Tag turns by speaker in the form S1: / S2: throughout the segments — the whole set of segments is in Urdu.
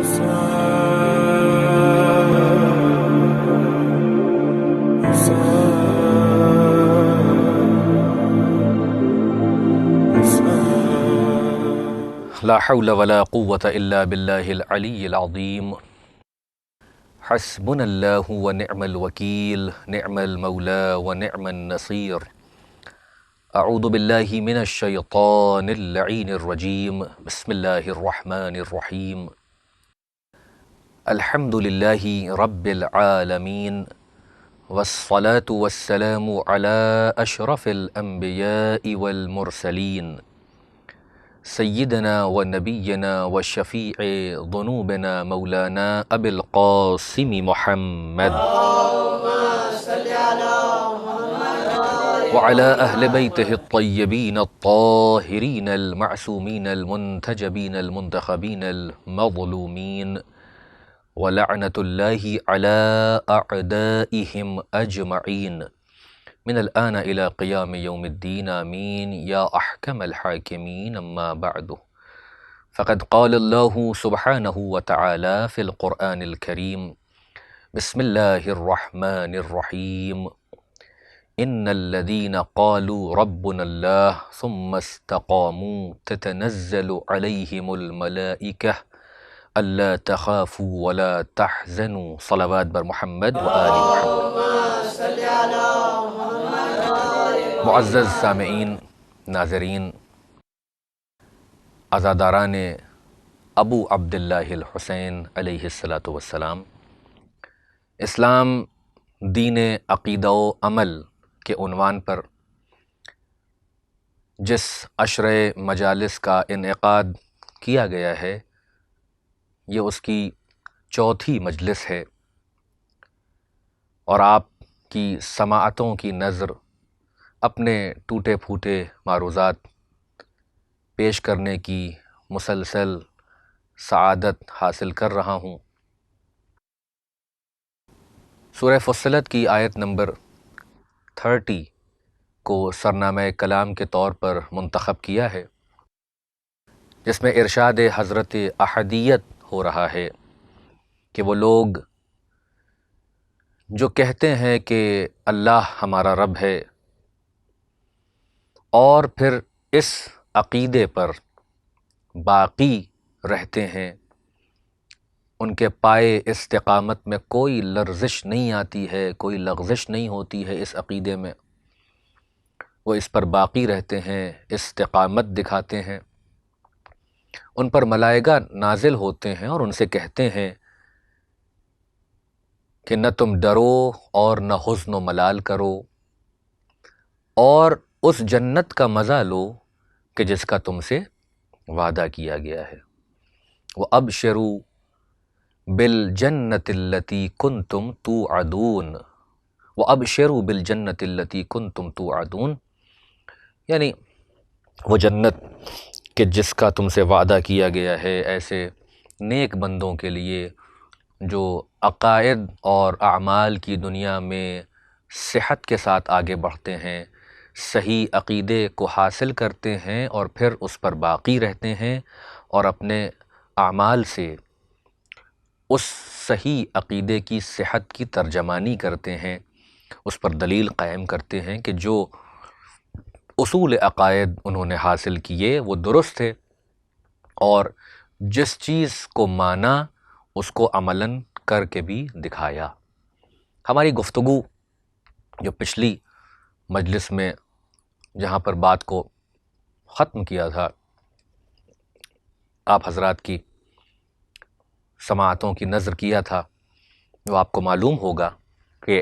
S1: لا حول ولا قوة إلا بالله العلي العظيم حسبنا الله ونعم الوكيل نعم المولى ونعم النصير أعوذ بالله من الشيطان اللعين الرجيم بسم الله الرحمن الرحيم الحمد لله رب العالمين والصلاة والسلام على أشرف الأنبياء والمرسلين سيدنا ونبينا وشفيع ذنوبنا مولانا أبي القاسم محمد وعلى أهل بيته الطيبين الطاهرين المعصومين المنتجبين المنتخبين المظلومين ولعنة الله على أعدائهم أجمعين من الآن إلى قيام يوم الدين آمين يا أحكم الحاكمين أما بعد فقد قال الله سبحانه وتعالى في القرآن الكريم بسم الله الرحمن الرحيم إن الذين قالوا ربنا الله ثم استقاموا تتنزل عليهم الملائكة ألا تخافوا ولا تحزنوا صلوات بر محمد وآل محمد معزز سامعین، ناظرین، عزاداران ابو عبداللہ الحسین علیہ السلام، اسلام دین عقیدہ و عمل کے عنوان پر جس عشرہ مجالس کا انعقاد کیا گیا ہے یہ اس کی چوتھی مجلس ہے، اور آپ کی سماعتوں کی نظر اپنے ٹوٹے پھوٹے معروضات پیش کرنے کی مسلسل سعادت حاصل کر رہا ہوں۔ سورہ فصلت کی آیت نمبر 30 کو سرنامہ کلام کے طور پر منتخب کیا ہے، جس میں ارشاد حضرت احدیت ہو رہا ہے کہ وہ لوگ جو کہتے ہیں کہ اللہ ہمارا رب ہے اور پھر اس عقیدے پر باقی رہتے ہیں، ان کے پائے استقامت میں کوئی لرزش نہیں آتی ہے، کوئی لغزش نہیں ہوتی ہے اس عقیدے میں، وہ اس پر باقی رہتے ہیں، استقامت دکھاتے ہیں، ان پر ملائکہ نازل ہوتے ہیں اور ان سے کہتے ہیں کہ نہ تم ڈرو اور نہ حزن و ملال کرو، اور اس جنت کا مزہ لو کہ جس کا تم سے وعدہ کیا گیا ہے۔ وَأَبْشِرُوا بِالْجَنَّةِ الَّتِي كُنْتُمْ تُوعَدُونَ وَأَبْشِرُوا بِالْجَنَّةِ الَّتِي كُنْتُمْ تُوعَدُونَ، یعنی وہ جنت کہ جس کا تم سے وعدہ کیا گیا ہے ایسے نیک بندوں کے لیے جو عقائد اور اعمال کی دنیا میں صحت کے ساتھ آگے بڑھتے ہیں، صحیح عقیدے کو حاصل کرتے ہیں اور پھر اس پر باقی رہتے ہیں اور اپنے اعمال سے اس صحیح عقیدے کی صحت کی ترجمانی کرتے ہیں، اس پر دلیل قائم کرتے ہیں کہ جو اصول عقائد انہوں نے حاصل کیے وہ درست ہے، اور جس چیز کو مانا اس کو عملاً کر کے بھی دکھایا۔ ہماری گفتگو جو پچھلی مجلس میں جہاں پر بات کو ختم کیا تھا، آپ حضرات کی سماعتوں کی نظر کیا تھا، وہ آپ کو معلوم ہوگا کہ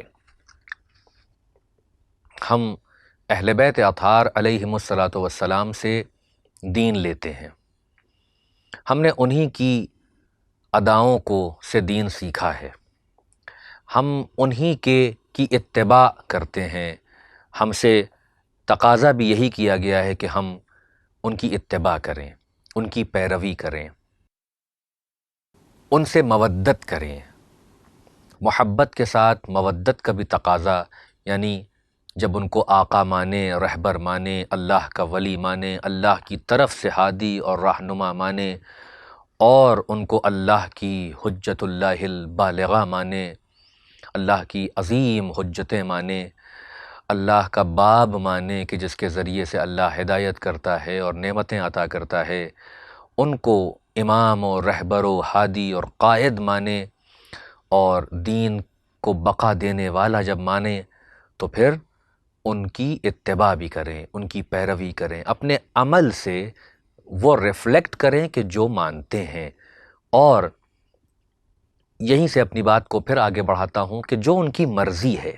S1: ہم اہل بیت اطہار علیہم السلام سے دین لیتے ہیں، ہم نے انہی کی اداؤں کو سے دین سیکھا ہے، ہم انہی کی اتباع کرتے ہیں، ہم سے تقاضا بھی یہی کیا گیا ہے کہ ہم ان کی اتباع کریں، ان کی پیروی کریں، ان سے مودت کریں، محبت کے ساتھ مودت کا بھی تقاضا، یعنی جب ان کو آقا مانے، رہبر مانے، اللہ کا ولی مانے، اللہ کی طرف سے ہادی اور رہنما مانے، اور ان کو اللہ کی حجت اللہ البالغہ مانے، اللہ کی عظیم حجتیں مانے، اللہ کا باب مانے کہ جس کے ذریعے سے اللہ ہدایت کرتا ہے اور نعمتیں عطا کرتا ہے، ان کو امام و رہبر و ہادی اور قائد مانے، اور دین کو بقا دینے والا جب مانے تو پھر ان کی اتباع بھی کریں، ان کی پیروی کریں، اپنے عمل سے وہ ریفلیکٹ کریں کہ جو مانتے ہیں۔ اور یہیں سے اپنی بات کو پھر آگے بڑھاتا ہوں کہ جو ان کی مرضی ہے،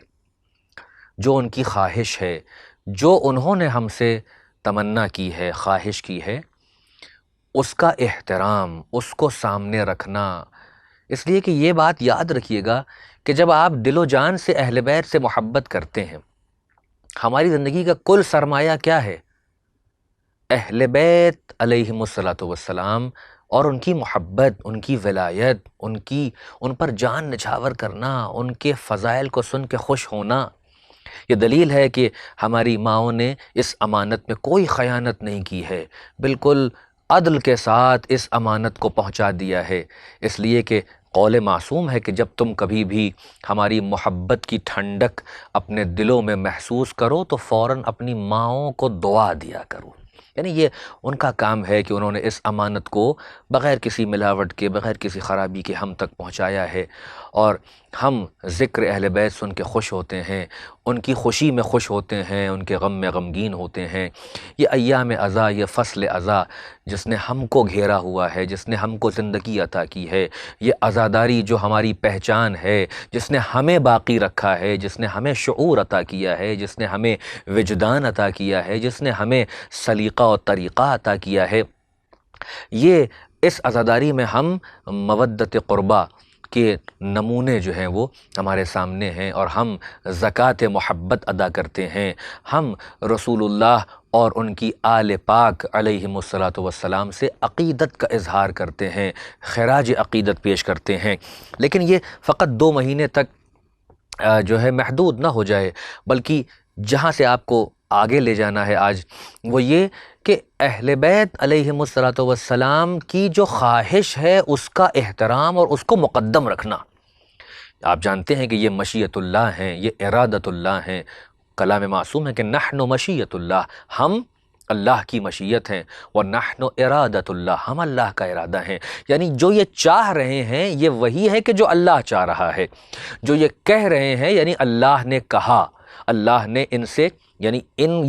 S1: جو ان کی خواہش ہے، جو انہوں نے ہم سے تمنا کی ہے، خواہش کی ہے، اس کا احترام، اس کو سامنے رکھنا۔ اس لیے کہ یہ بات یاد رکھیے گا کہ جب آپ دل و جان سے اہل بیت سے محبت کرتے ہیں، ہماری زندگی کا کل سرمایہ کیا ہے؟ اہل بیت علیہم الصلاۃ والسلام، اور ان کی محبت، ان کی ولایت، ان پر جان نچھاور کرنا، ان کے فضائل کو سن کے خوش ہونا۔ یہ دلیل ہے کہ ہماری ماؤں نے اس امانت میں کوئی خیانت نہیں کی ہے، بالکل عدل کے ساتھ اس امانت کو پہنچا دیا ہے۔ اس لیے کہ قول معصوم ہے کہ جب تم کبھی بھی ہماری محبت کی ٹھنڈک اپنے دلوں میں محسوس کرو تو فوراً اپنی ماؤں کو دعا دیا کرو۔ یعنی یہ ان کا کام ہے کہ انہوں نے اس امانت کو بغیر کسی ملاوٹ کے، بغیر کسی خرابی کے ہم تک پہنچایا ہے، اور ہم ذکر اہل بیت سن کے خوش ہوتے ہیں، ان کی خوشی میں خوش ہوتے ہیں، ان کے غم میں غمگین ہوتے ہیں۔ یہ ایام ازا، یہ فصل ازا جس نے ہم کو گھیرا ہوا ہے، جس نے ہم کو زندگی عطا کی ہے، یہ عزاداری جو ہماری پہچان ہے، جس نے ہمیں باقی رکھا ہے، جس نے ہمیں شعور عطا کیا ہے، جس نے ہمیں وجدان عطا کیا ہے، جس نے ہمیں سلیقہ اور طریقہ عطا کیا ہے، یہ اس عزاداری میں ہم مودت قربہ کے نمونے جو ہیں وہ ہمارے سامنے ہیں، اور ہم زکوٰۃ محبت ادا کرتے ہیں، ہم رسول اللہ اور ان کی آل پاک علیہم الصلاۃ والسلام سے عقیدت کا اظہار کرتے ہیں، خراج عقیدت پیش کرتے ہیں۔ لیکن یہ فقط 2 مہینے تک جو ہے محدود نہ ہو جائے، بلکہ جہاں سے آپ کو آگے لے جانا ہے آج وہ یہ کہ اہل بیت علیہم الصلاۃ والسلام کی جو خواہش ہے اس کا احترام اور اس کو مقدم رکھنا۔ آپ جانتے ہیں کہ یہ مشیت اللہ ہیں، یہ ارادت اللہ ہیں۔ کلام معصوم ہے کہ نحن مشیت اللہ، ہم اللہ کی مشیت ہیں، وَنَحْنُ إِرَادَةُ اللہ، ہم اللہ کا ارادہ ہیں۔ یعنی جو یہ چاہ رہے ہیں یہ وہی ہے کہ جو اللہ چاہ رہا ہے، جو یہ کہہ رہے ہیں یعنی اللہ نے کہا، اللہ نے ان سے، یعنی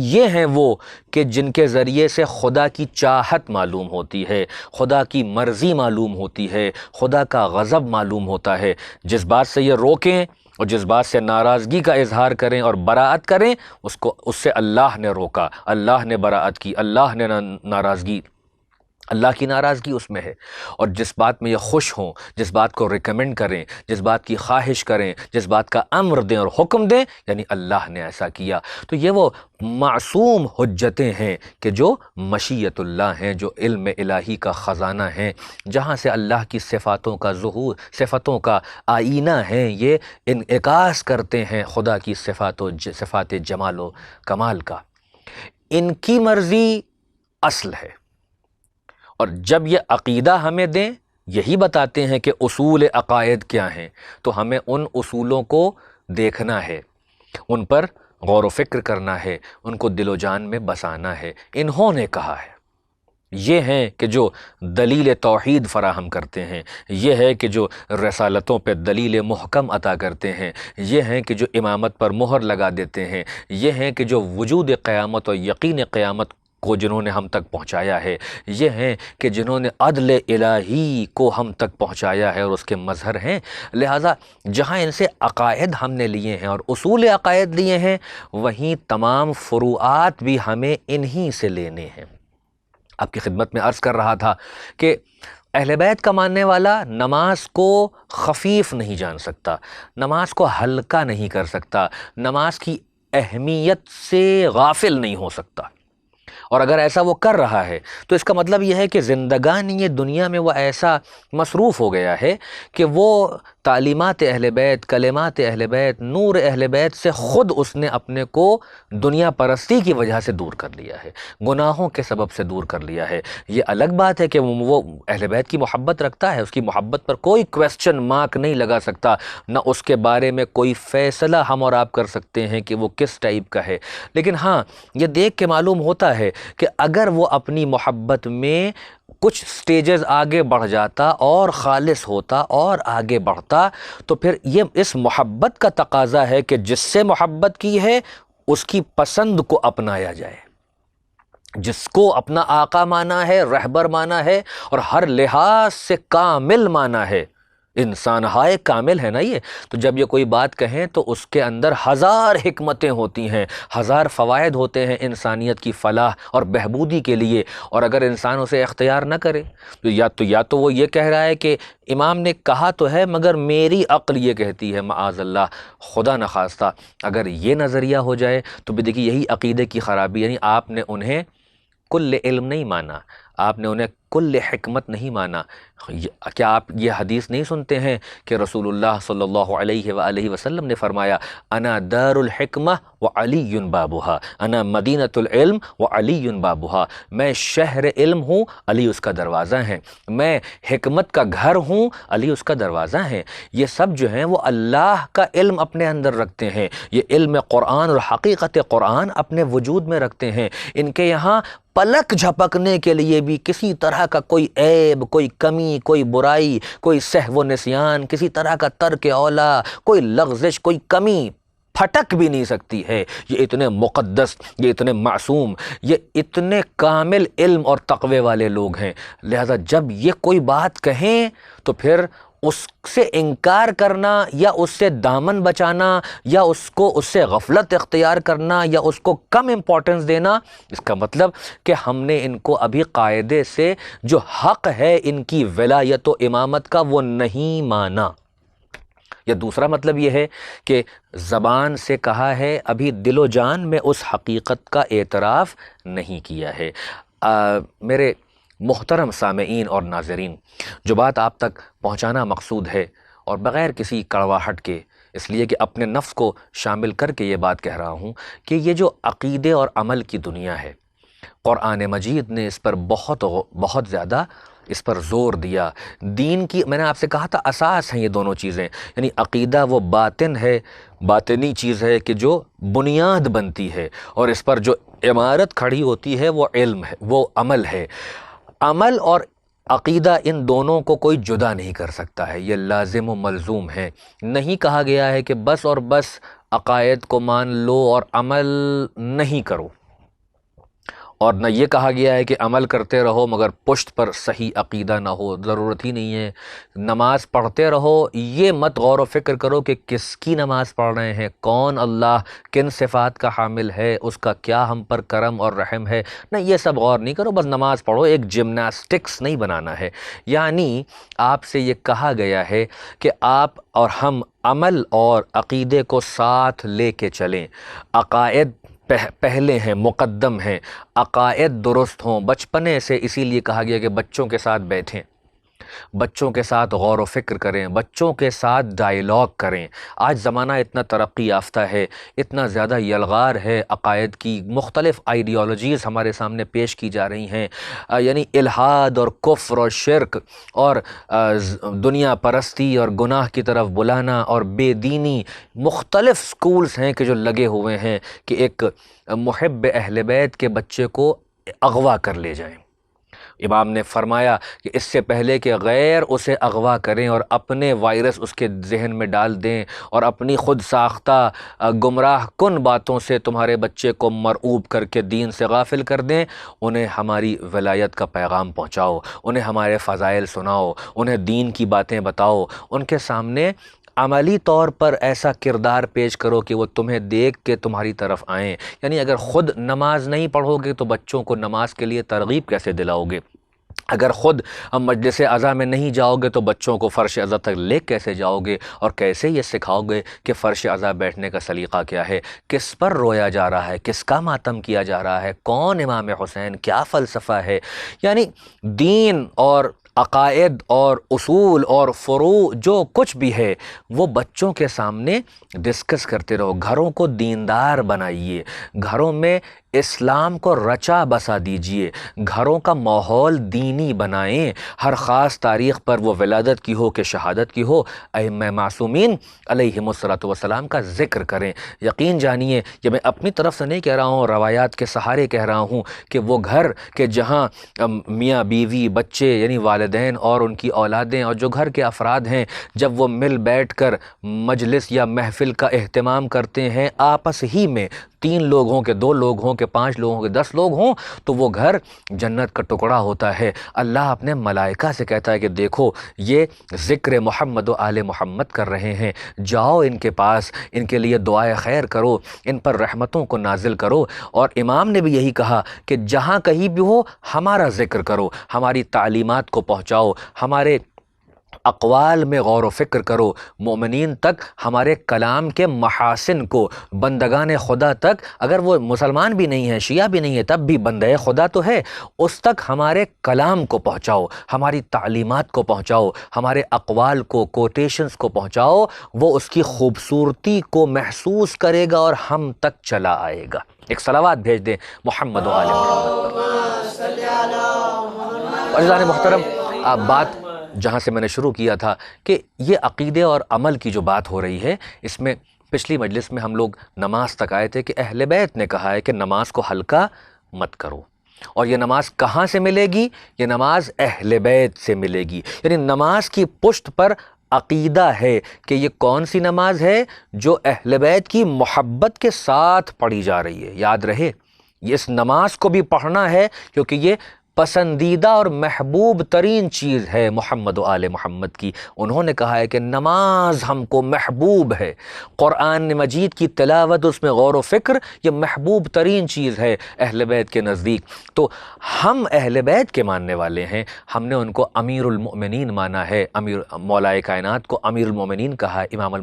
S1: یہ ہیں وہ کہ جن کے ذریعے سے خدا کی چاہت معلوم ہوتی ہے، خدا کی مرضی معلوم ہوتی ہے، خدا کا غضب معلوم ہوتا ہے۔ جس بات سے یہ روکیں اور جس بات سے ناراضگی کا اظہار کریں اور براعت کریں، اس سے اللہ نے روکا، اللہ نے براعت کی، اللہ نے ناراضگی، اللہ کی ناراضگی اس میں ہے۔ اور جس بات میں یہ خوش ہوں، جس بات کو ریکمنڈ کریں، جس بات کی خواہش کریں، جس بات کا امر دیں اور حکم دیں، یعنی اللہ نے ایسا کیا۔ تو یہ وہ معصوم حجتیں ہیں کہ جو مشیت اللہ ہیں، جو علم الہی کا خزانہ ہیں، جہاں سے اللہ کی صفاتوں کا ظہور، صفاتوں کا آئینہ ہیں، یہ انعکاس کرتے ہیں خدا کی صفات جمال و کمال کا۔ ان کی مرضی اصل ہے، اور جب یہ عقیدہ ہمیں دیں، یہی بتاتے ہیں کہ اصول عقائد کیا ہیں، تو ہمیں ان اصولوں کو دیکھنا ہے، ان پر غور و فکر کرنا ہے، ان کو دل و جان میں بسانا ہے۔ انہوں نے کہا ہے، یہ ہیں کہ جو دلیل توحید فراہم کرتے ہیں، یہ ہے کہ جو رسالتوں پہ دلیل محکم عطا کرتے ہیں، یہ ہیں کہ جو امامت پر مہر لگا دیتے ہیں، یہ ہیں کہ جو وجود قیامت اور یقین قیامت کو جنہوں نے ہم تک پہنچایا ہے، یہ ہیں کہ جنہوں نے عدل الہی کو ہم تک پہنچایا ہے اور اس کے مظہر ہیں۔ لہٰذا جہاں ان سے عقائد ہم نے لیے ہیں اور اصول عقائد لیے ہیں، وہیں تمام فروعات بھی ہمیں انہی سے لینے ہیں۔ آپ کی خدمت میں عرض کر رہا تھا کہ اہل بیت کا ماننے والا نماز کو خفیف نہیں جان سکتا، نماز کو ہلکا نہیں کر سکتا، نماز کی اہمیت سے غافل نہیں ہو سکتا، اور اگر ایسا وہ کر رہا ہے تو اس کا مطلب یہ ہے کہ زندگانی دنیا میں وہ ایسا مصروف ہو گیا ہے کہ وہ تعلیمات اہل بیت، کلمات اہل بیت، نور اہل بیت سے خود اس نے اپنے کو دنیا پرستی کی وجہ سے دور کر لیا ہے، گناہوں کے سبب سے دور کر لیا ہے۔ یہ الگ بات ہے کہ وہ اہل بیت کی محبت رکھتا ہے، اس کی محبت پر کوئی کویسچن مارک نہیں لگا سکتا، نہ اس کے بارے میں کوئی فیصلہ ہم اور آپ کر سکتے ہیں کہ وہ کس ٹائپ کا ہے۔ لیکن ہاں، یہ دیکھ کے معلوم ہوتا ہے کہ اگر وہ اپنی محبت میں کچھ سٹیجز آگے بڑھ جاتا اور خالص ہوتا اور آگے بڑھتا، تو پھر یہ اس محبت کا تقاضا ہے کہ جس سے محبت کی ہے اس کی پسند کو اپنایا جائے، جس کو اپنا آقا مانا ہے، رہبر مانا ہے اور ہر لحاظ سے کامل مانا ہے۔ انسان ہائے کامل ہے نا یہ، تو جب یہ کوئی بات کہیں تو اس کے اندر ہزار حکمتیں ہوتی ہیں، ہزار فوائد ہوتے ہیں انسانیت کی فلاح اور بہبودی کے لیے، اور اگر انسان اسے اختیار نہ کرے تو یا تو وہ یہ کہہ رہا ہے کہ امام نے کہا تو ہے مگر میری عقل یہ کہتی ہے، معاذ اللہ، خدا نخواستہ اگر یہ نظریہ ہو جائے تو بھی دیکھیے یہی عقیدے کی خرابی، یعنی آپ نے انہیں کل علم نہیں مانا، آپ نے انہیں کل حکمت نہیں مانا۔ کیا آپ یہ حدیث نہیں سنتے ہیں کہ رسول اللہ صلی اللہ علیہ وآلہ وسلم نے فرمایا انا دار الحکمہ وعلی بابہا، انا مدینۃ العلم وعلی بابہا، میں شہر علم ہوں، علی اس کا دروازہ ہے، میں حکمت کا گھر ہوں، علی اس کا دروازہ ہے۔ یہ سب جو ہیں وہ اللہ کا علم اپنے اندر رکھتے ہیں، یہ علم قرآن اور حقیقت قرآن اپنے وجود میں رکھتے ہیں۔ ان کے یہاں پلک جھپکنے کے لیے بھی کسی طرح کا کوئی عیب، کوئی کمی، کوئی برائی، کوئی سہو و نسیان، کسی طرح کا ترک اولا، کوئی لغزش، کوئی کمی پھٹک بھی نہیں سکتی ہے۔ یہ اتنے مقدس، یہ اتنے معصوم، یہ اتنے کامل علم اور تقوی والے لوگ ہیں، لہذا جب یہ کوئی بات کہیں تو پھر اس سے انکار کرنا یا اس سے دامن بچانا یا اس سے غفلت اختیار کرنا یا اس کو کم امپورٹنس دینا، اس کا مطلب کہ ہم نے ان کو ابھی قاعدے سے جو حق ہے ان کی ولایت و امامت کا وہ نہیں مانا۔ یا دوسرا مطلب یہ ہے کہ زبان سے کہا ہے، ابھی دل و جان میں اس حقیقت کا اعتراف نہیں کیا ہے۔ میرے محترم سامعین اور ناظرین، جو بات آپ تک پہنچانا مقصود ہے اور بغیر کسی کڑواہٹ کے، اس لیے کہ اپنے نفس کو شامل کر کے یہ بات کہہ رہا ہوں کہ یہ جو عقیدے اور عمل کی دنیا ہے، قرآن مجید نے اس پر بہت زیادہ اس پر زور دیا۔ دین کی، میں نے آپ سے کہا تھا، اساس ہیں یہ دونوں چیزیں، یعنی عقیدہ وہ باطن ہے، باطنی چیز ہے کہ جو بنیاد بنتی ہے، اور اس پر جو عمارت کھڑی ہوتی ہے وہ علم ہے، وہ عمل ہے۔ عمل اور عقیدہ ان دونوں کو کوئی جدا نہیں کر سکتا ہے، یہ لازم و ملزوم ہے۔ نہیں کہا گیا ہے کہ بس اور بس عقائد کو مان لو اور عمل نہیں کرو، اور نہ یہ کہا گیا ہے کہ عمل کرتے رہو مگر پشت پر صحیح عقیدہ نہ ہو، ضرورت ہی نہیں ہے۔ نماز پڑھتے رہو، یہ مت غور و فکر کرو کہ کس کی نماز پڑھ رہے ہیں، کون اللہ کن صفات کا حامل ہے، اس کا کیا ہم پر کرم اور رحم ہے، نہ یہ سب غور نہیں کرو، بس نماز پڑھو۔ ایک جمناسٹکس نہیں بنانا ہے، یعنی آپ سے یہ کہا گیا ہے کہ آپ اور ہم عمل اور عقیدے کو ساتھ لے کے چلیں۔ عقائد پہلے ہیں، مقدم ہیں، عقائد درست ہوں بچپنے سے، اسی لیے کہا گیا کہ بچوں کے ساتھ بیٹھیں، بچوں کے ساتھ غور و فکر کریں، بچوں کے ساتھ ڈائیلاگ کریں۔ آج زمانہ اتنا ترقی یافتہ ہے، اتنا زیادہ یلغار ہے، عقائد کی مختلف آئیڈیالوجیز ہمارے سامنے پیش کی جا رہی ہیں، یعنی الحاد اور کفر اور شرک اور دنیا پرستی اور گناہ کی طرف بلانا اور بے دینی، مختلف سکولز ہیں کہ جو لگے ہوئے ہیں کہ ایک محب اہل بیت کے بچے کو اغوا کر لے جائیں۔ امام نے فرمایا کہ اس سے پہلے کہ غیر اسے اغوا کریں اور اپنے وائرس اس کے ذہن میں ڈال دیں اور اپنی خود ساختہ گمراہ کن باتوں سے تمہارے بچے کو مرعوب کر کے دین سے غافل کر دیں، انہیں ہماری ولایت کا پیغام پہنچاؤ، انہیں ہمارے فضائل سناؤ، انہیں دین کی باتیں بتاؤ، ان کے سامنے عملی طور پر ایسا کردار پیش کرو کہ وہ تمہیں دیکھ کے تمہاری طرف آئیں۔ یعنی اگر خود نماز نہیں پڑھو گے تو بچوں کو نماز کے لیے ترغیب کیسے دلاؤ گے؟ اگر خود مجلس عزا میں نہیں جاؤ گے تو بچوں کو فرش عزا تک لے کیسے جاؤ گے؟ اور کیسے یہ سکھاؤ گے کہ فرش عزا بیٹھنے کا سلیقہ کیا ہے، کس پر رویا جا رہا ہے، کس کا ماتم کیا جا رہا ہے، کون امام حسین، کیا فلسفہ ہے؟ یعنی دین اور عقائد اور اصول اور فروع جو کچھ بھی ہے وہ بچوں کے سامنے ڈسکس کرتے رہو. گھروں کو دیندار بنائیے, گھروں میں اسلام کو رچا بسا دیجئے, گھروں کا ماحول دینی بنائیں. ہر خاص تاریخ پر وہ ولادت کی ہو کہ شہادت کی ہو, ائمہ معصومین علیہم الصلوۃ والسلام کا ذکر کریں. یقین جانیے یہ میں اپنی طرف سے نہیں کہہ رہا ہوں, روایات کے سہارے کہہ رہا ہوں کہ وہ گھر کہ جہاں میاں بیوی بچے یعنی والدین اور ان کی اولادیں اور جو گھر کے افراد ہیں جب وہ مل بیٹھ کر مجلس یا محفل کا اہتمام کرتے ہیں آپس ہی میں, 3 لوگ ہوں کہ 2 لوگ ہوں کہ 5 لوگ ہوں کہ 10 لوگ ہوں, تو وہ گھر جنت کا ٹکڑا ہوتا ہے. اللہ اپنے ملائکہ سے کہتا ہے کہ دیکھو یہ ذکر محمد و آل محمد کر رہے ہیں, جاؤ ان کے پاس, ان کے لیے دعائے خیر کرو, ان پر رحمتوں کو نازل کرو. اور امام نے بھی یہی کہا کہ جہاں کہیں بھی ہو ہمارا ذکر کرو, ہماری تعلیمات کو پہنچاؤ, ہمارے اقوال میں غور و فکر کرو, مومنین تک ہمارے کلام کے محاسن کو, بندگان خدا تک, اگر وہ مسلمان بھی نہیں ہے شیعہ بھی نہیں ہے تب بھی بندہ خدا تو ہے, اس تک ہمارے کلام کو پہنچاؤ, ہماری تعلیمات کو پہنچاؤ, ہمارے اقوال کو, کوٹیشنز کو پہنچاؤ. وہ اس کی خوبصورتی کو محسوس کرے گا اور ہم تک چلا آئے گا. ایک صلوات بھیج دیں محمد و آل محمد پر. عزیزان محترم, بات جہاں سے میں نے شروع کیا تھا کہ یہ عقیدے اور عمل کی جو بات ہو رہی ہے, اس میں پچھلی مجلس میں ہم لوگ نماز تک آئے تھے کہ اہل بیت نے کہا ہے کہ نماز کو ہلکا مت کرو, اور یہ نماز کہاں سے ملے گی؟ یہ نماز اہل بیت سے ملے گی. یعنی نماز کی پشت پر عقیدہ ہے کہ یہ کون سی نماز ہے جو اہل بیت کی محبت کے ساتھ پڑھی جا رہی ہے. یاد رہے اس نماز کو بھی پڑھنا ہے کیونکہ یہ پسندیدہ اور محبوب ترین چیز ہے محمد و آل محمد کی. انہوں نے کہا ہے کہ نماز ہم کو محبوب ہے, قرآن مجید کی تلاوت, اس میں غور و فکر, یہ محبوب ترین چیز ہے اہل بیت کے نزدیک. تو ہم اہل بیت کے ماننے والے ہیں, ہم نے ان کو امیر المؤمنین مانا ہے, مولائے کائنات کو امیر المؤمنین کہا ہے, امام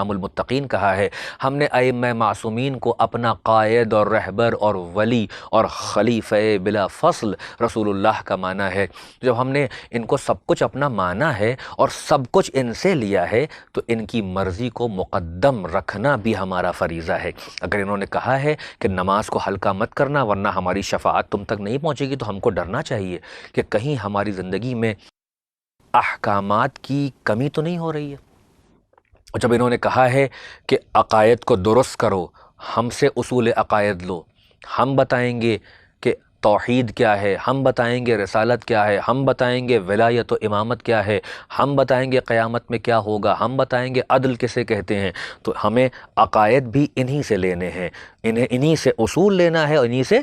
S1: المتقین کہا ہے. ہم نے ائمہ معصومین کو اپنا قائد اور رہبر اور ولی اور خلیفہ بلا فصل رسول اللہ کا مانا ہے. جب ہم نے ان کو سب کچھ اپنا مانا ہے اور سب کچھ ان سے لیا ہے تو ان کی مرضی کو مقدم رکھنا بھی ہمارا فریضہ ہے. اگر انہوں نے کہا ہے کہ نماز کو ہلکا مت کرنا ورنہ ہماری شفاعت تم تک نہیں پہنچے گی, تو ہم کو ڈرنا چاہیے کہ کہیں ہماری زندگی میں احکامات کی کمی تو نہیں ہو رہی ہے. اور جب انہوں نے کہا ہے کہ عقائد کو درست کرو, ہم سے اصول عقائد لو, ہم بتائیں گے کہ توحید کیا ہے, ہم بتائیں گے رسالت کیا ہے, ہم بتائیں گے ولایت و امامت کیا ہے, ہم بتائیں گے قیامت میں کیا ہوگا, ہم بتائیں گے عدل کسے کہتے ہیں. تو ہمیں عقائد بھی انہی سے لینے ہیں, انہی سے اصول لینا ہے اور انہی سے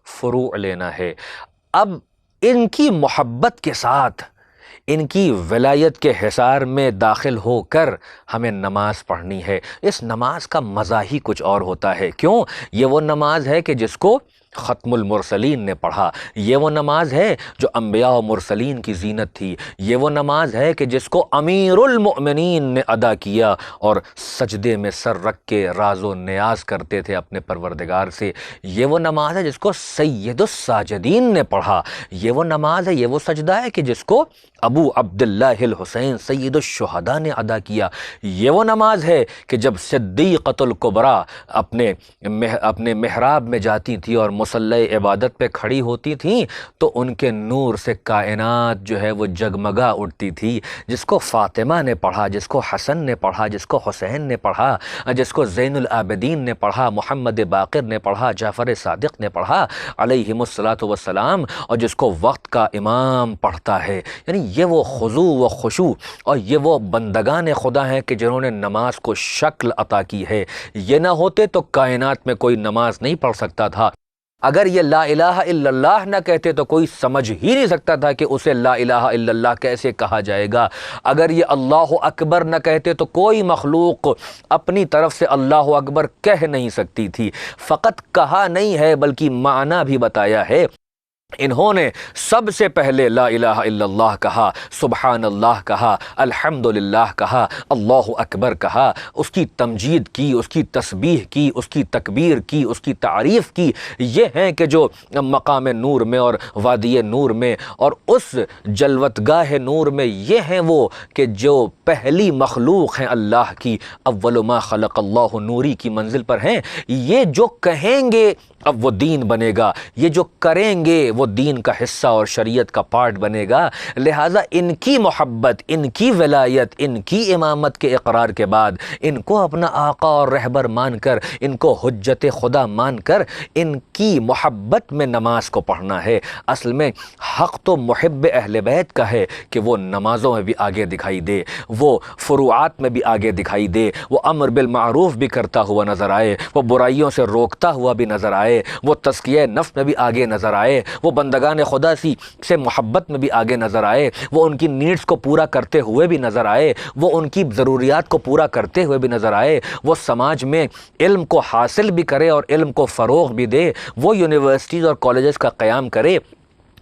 S1: فروع لینا ہے. اب ان کی محبت کے ساتھ, ان کی ولایت کے حصار میں داخل ہو کر ہمیں نماز پڑھنی ہے. اس نماز کا مزہ ہی کچھ اور ہوتا ہے. کیوں؟ یہ وہ نماز ہے کہ جس کو ختم المرسلین نے پڑھا, یہ وہ نماز ہے جو انبیاء و مرسلین کی زینت تھی, یہ وہ نماز ہے کہ جس کو امیر المؤمنین نے ادا کیا اور سجدے میں سر رکھ کے راز و نیاز کرتے تھے اپنے پروردگار سے, یہ وہ نماز ہے جس کو سید الساجدین نے پڑھا, یہ وہ نماز ہے, یہ وہ سجدہ ہے کہ جس کو ابو عبداللہ الحسین سید الشہداء نے ادا کیا, یہ وہ نماز ہے کہ جب صدیقۃ الکبریٰ اپنے محراب میں جاتی تھی اور مصلی عبادت پہ کھڑی ہوتی تھیں تو ان کے نور سے کائنات جو ہے وہ جگمگا اٹھتی تھی. جس کو فاطمہ نے پڑھا, جس کو حسن نے پڑھا, جس کو حسین نے پڑھا, جس کو زین العابدین نے پڑھا, محمد باقر نے پڑھا, جعفر صادق نے پڑھا علیہم الصلاۃ والسلام, اور جس کو وقت کا امام پڑھتا ہے. یعنی یہ وہ خضوع و خشوع اور یہ وہ بندگان خدا ہیں کہ جنہوں نے نماز کو شکل عطا کی ہے. یہ نہ ہوتے تو کائنات میں کوئی نماز نہیں پڑھ سکتا تھا. اگر یہ لا الہ الا اللہ نہ کہتے تو کوئی سمجھ ہی نہیں سکتا تھا کہ اسے لا الہ الا اللہ کیسے کہا جائے گا. اگر یہ اللہ اکبر نہ کہتے تو کوئی مخلوق اپنی طرف سے اللہ اکبر کہہ نہیں سکتی تھی. فقط کہا نہیں ہے بلکہ معنی بھی بتایا ہے انہوں نے سب سے پہلے لا الہ الا اللہ کہا، سبحان اللہ کہا، الحمدللہ کہا، اللہ اکبر کہا، اس کی تمجید کی، اس کی تسبیح کی، اس کی تکبیر کی، اس کی تعریف کی۔ یہ ہیں کہ جو مقام نور میں اور وادی نور میں اور اس جلوتگاہ نور میں، یہ ہیں وہ کہ جو پہلی مخلوق ہیں اللہ کی، اول ما خلق اللہ نوری کی منزل پر ہیں۔ یہ جو کہیں گے اب وہ دین بنے گا، یہ جو کریں گے وہ دین کا حصہ اور شریعت کا پارٹ بنے گا۔ لہٰذا ان کی محبت، ان کی ولایت، ان کی امامت کے اقرار کے بعد ان کو اپنا آقا اور رہبر مان کر، ان کو حجت خدا مان کر، ان کی محبت میں نماز کو پڑھنا ہے۔ اصل میں حق تو محب اہل بیت کا ہے کہ وہ نمازوں میں بھی آگے دکھائی دے، وہ فروعات میں بھی آگے دکھائی دے، وہ امر بالمعروف بھی کرتا ہوا نظر آئے، وہ برائیوں سے روکتا ہوا بھی نظر آئے، وہ تزکیہ نفس میں بھی آگے نظر آئے، وہ بندگان خدا سے محبت میں بھی آگے نظر آئے، وہ ان کی نیڈز کو پورا کرتے ہوئے بھی نظر آئے، وہ ان کی ضروریات کو پورا کرتے ہوئے بھی نظر آئے، وہ سماج میں علم کو حاصل بھی کرے اور علم کو فروغ بھی دے، وہ یونیورسٹیز اور کالجز کا قیام کرے،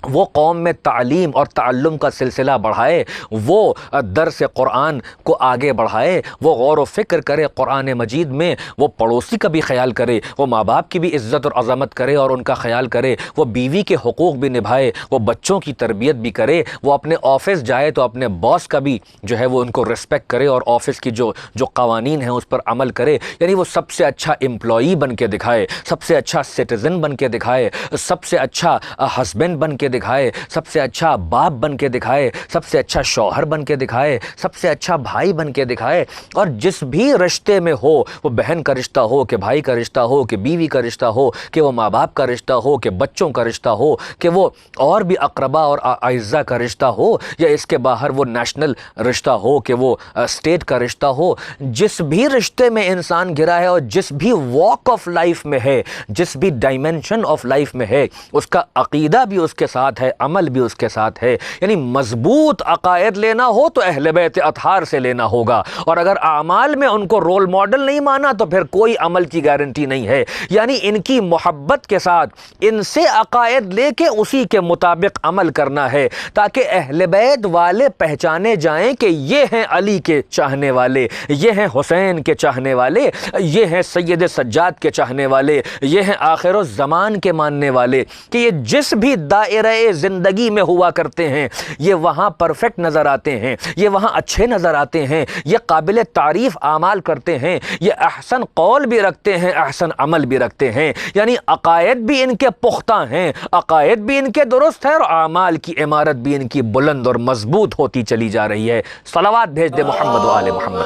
S1: وہ قوم میں تعلیم اور تعلم کا سلسلہ بڑھائے، وہ درس قرآن کو آگے بڑھائے، وہ غور و فکر کرے قرآن مجید میں، وہ پڑوسی کا بھی خیال کرے، وہ ماں باپ کی بھی عزت اور عظمت کرے اور ان کا خیال کرے، وہ بیوی کے حقوق بھی نبھائے، وہ بچوں کی تربیت بھی کرے، وہ اپنے آفس جائے تو اپنے باس کا بھی جو ہے وہ ان کو رسپیکٹ کرے اور آفس کی جو قوانین ہیں اس پر عمل کرے۔ یعنی وہ سب سے اچھا امپلائی بن کے دکھائے، سب سے اچھا سٹیزن بن کے دکھائے، سب سے اچھا ہسبینڈ بن کے دکھائے، سب سے اچھا باپ بن کے دکھائے، سب سے اچھا شوہر بن کے دکھائے، سب سے اچھا بھائی بن کے دکھائے۔ اور جس بھی رشتے میں ہو، وہ بہن کا رشتہ ہو کہ بھائی کا رشتہ ہو کہ بیوی کا رشتہ ہو کہ وہ ماں باپ کا رشتہ ہو کہ بچوں کا رشتہ ہو کہ وہ اور بھی اقربا اور اعزا کا رشتہ ہو یا اس کے باہر وہ نیشنل رشتہ ہو کہ وہ اسٹیٹ کا رشتہ ہو، جس بھی رشتے میں انسان گرا ہے اور جس بھی واک آف لائف میں ہے، جس بھی ڈائمنشن آف لائف میں ہے، اس کا عقیدہ بھی اس کے ساتھ ہے، عمل بھی اس کے ساتھ ہے۔ یعنی مضبوط عقائد لینا ہو تو اہل بیت اطہار سے لینا ہوگا، اور اگر اعمال میں ان کو رول ماڈل نہیں مانا تو پھر کوئی عمل کی گارنٹی نہیں ہے۔ یعنی ان کی محبت کے ساتھ ان سے عقائد لے کے اسی کے مطابق عمل کرنا ہے، تاکہ اہل بیت والے پہچانے جائیں کہ یہ ہیں علی کے چاہنے والے، یہ ہیں حسین کے چاہنے والے، یہ ہیں سید سجاد کے چاہنے والے، یہ ہیں آخر الزمان کے ماننے والے، کہ یہ جس بھی دائرہ زندگی میں ہوا کرتے ہیں یہ وہاں پرفیکٹ نظر آتے ہیں، یہ وہاں اچھے نظر آتے ہیں، یہ قابل تعریف اعمال کرتے ہیں، یہ احسن قول بھی رکھتے ہیں، احسن عمل بھی رکھتے ہیں۔ یعنی عقائد بھی ان کے پختہ ہیں، عقائد بھی ان کے درست ہیں، اور اعمال کی عمارت بھی ان کی بلند اور مضبوط ہوتی چلی جا رہی ہے۔ صلوات بھیج دے محمد و آل محمد۔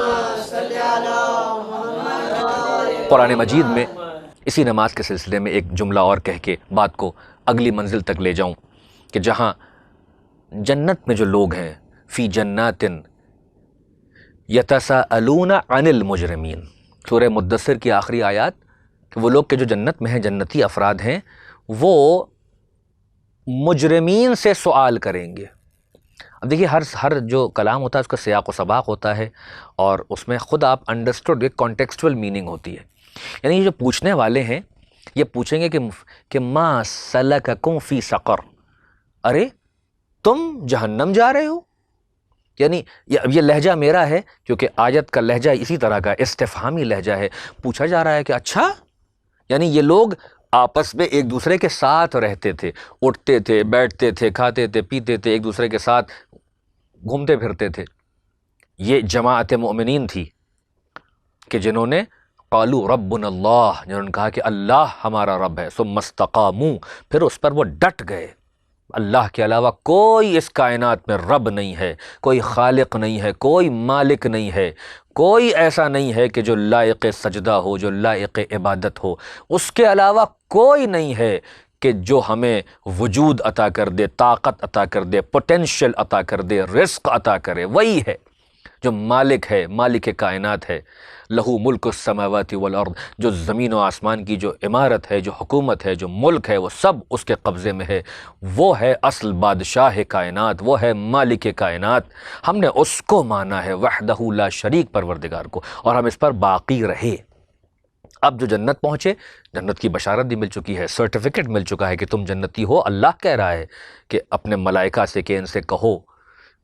S1: قرآن مجید میں اسی نماز کے سلسلے میں ایک جملہ اور کہہ کے بات کو اگلی منزل تک لے جاؤں کہ جہاں جنت میں جو لوگ ہیں، فی جنات یتساءلون عن المجرمین، سورہ مدثر کی آخری آیات، کہ وہ لوگ کہ جو جنت میں ہیں، جنتی افراد ہیں، وہ مجرمین سے سوال کریں گے۔ اب دیکھیے ہر جو کلام ہوتا ہے اس کا سیاق و سباق ہوتا ہے، اور اس میں خود آپ انڈرسٹوڈ ایک کانٹیکسچول میننگ ہوتی ہے۔ یعنی یہ جو پوچھنے والے ہیں یہ پوچھیں گے کہ ما سلککم فی سقر، ارے تم جہنم جا رہے ہو؟ یعنی یہ لہجہ میرا ہے کیونکہ آیت کا لہجہ اسی طرح کا استفہامی لہجہ ہے۔ پوچھا جا رہا ہے کہ اچھا، یعنی یہ لوگ آپس میں ایک دوسرے کے ساتھ رہتے تھے، اٹھتے تھے، بیٹھتے تھے، کھاتے تھے، پیتے تھے، ایک دوسرے کے ساتھ گھومتے پھرتے تھے۔ یہ جماعت مومنین تھی کہ جنہوں نے قالوا ربنا اللہ، جنہوں نے کہا کہ اللہ ہمارا رب ہے، ثم استقاموا، پھر اس پر وہ ڈٹ گئے۔ اللہ کے علاوہ کوئی اس کائنات میں رب نہیں ہے، کوئی خالق نہیں ہے، کوئی مالک نہیں ہے، کوئی ایسا نہیں ہے کہ جو لائق سجدہ ہو، جو لائق عبادت ہو، اس کے علاوہ کوئی نہیں ہے کہ جو ہمیں وجود عطا کر دے، طاقت عطا کر دے، پوٹینشل عطا کر دے، رزق عطا کرے۔ وہی ہے جو مالک ہے، مالک کائنات ہے۔ لہو ملک السماوات والارض، جو زمین و آسمان کی جو عمارت ہے، جو حکومت ہے، جو ملک ہے، وہ سب اس کے قبضے میں ہے۔ وہ ہے اصل بادشاہ کائنات، وہ ہے مالک کائنات۔ ہم نے اس کو مانا ہے، وحدہ لا شریک پروردگار کو، اور ہم اس پر باقی رہے۔ اب جو جنت پہنچے، جنت کی بشارت بھی مل چکی ہے، سرٹیفکیٹ مل چکا ہے کہ تم جنتی ہو۔ اللہ کہہ رہا ہے کہ اپنے ملائکہ سے کہ ان سے کہو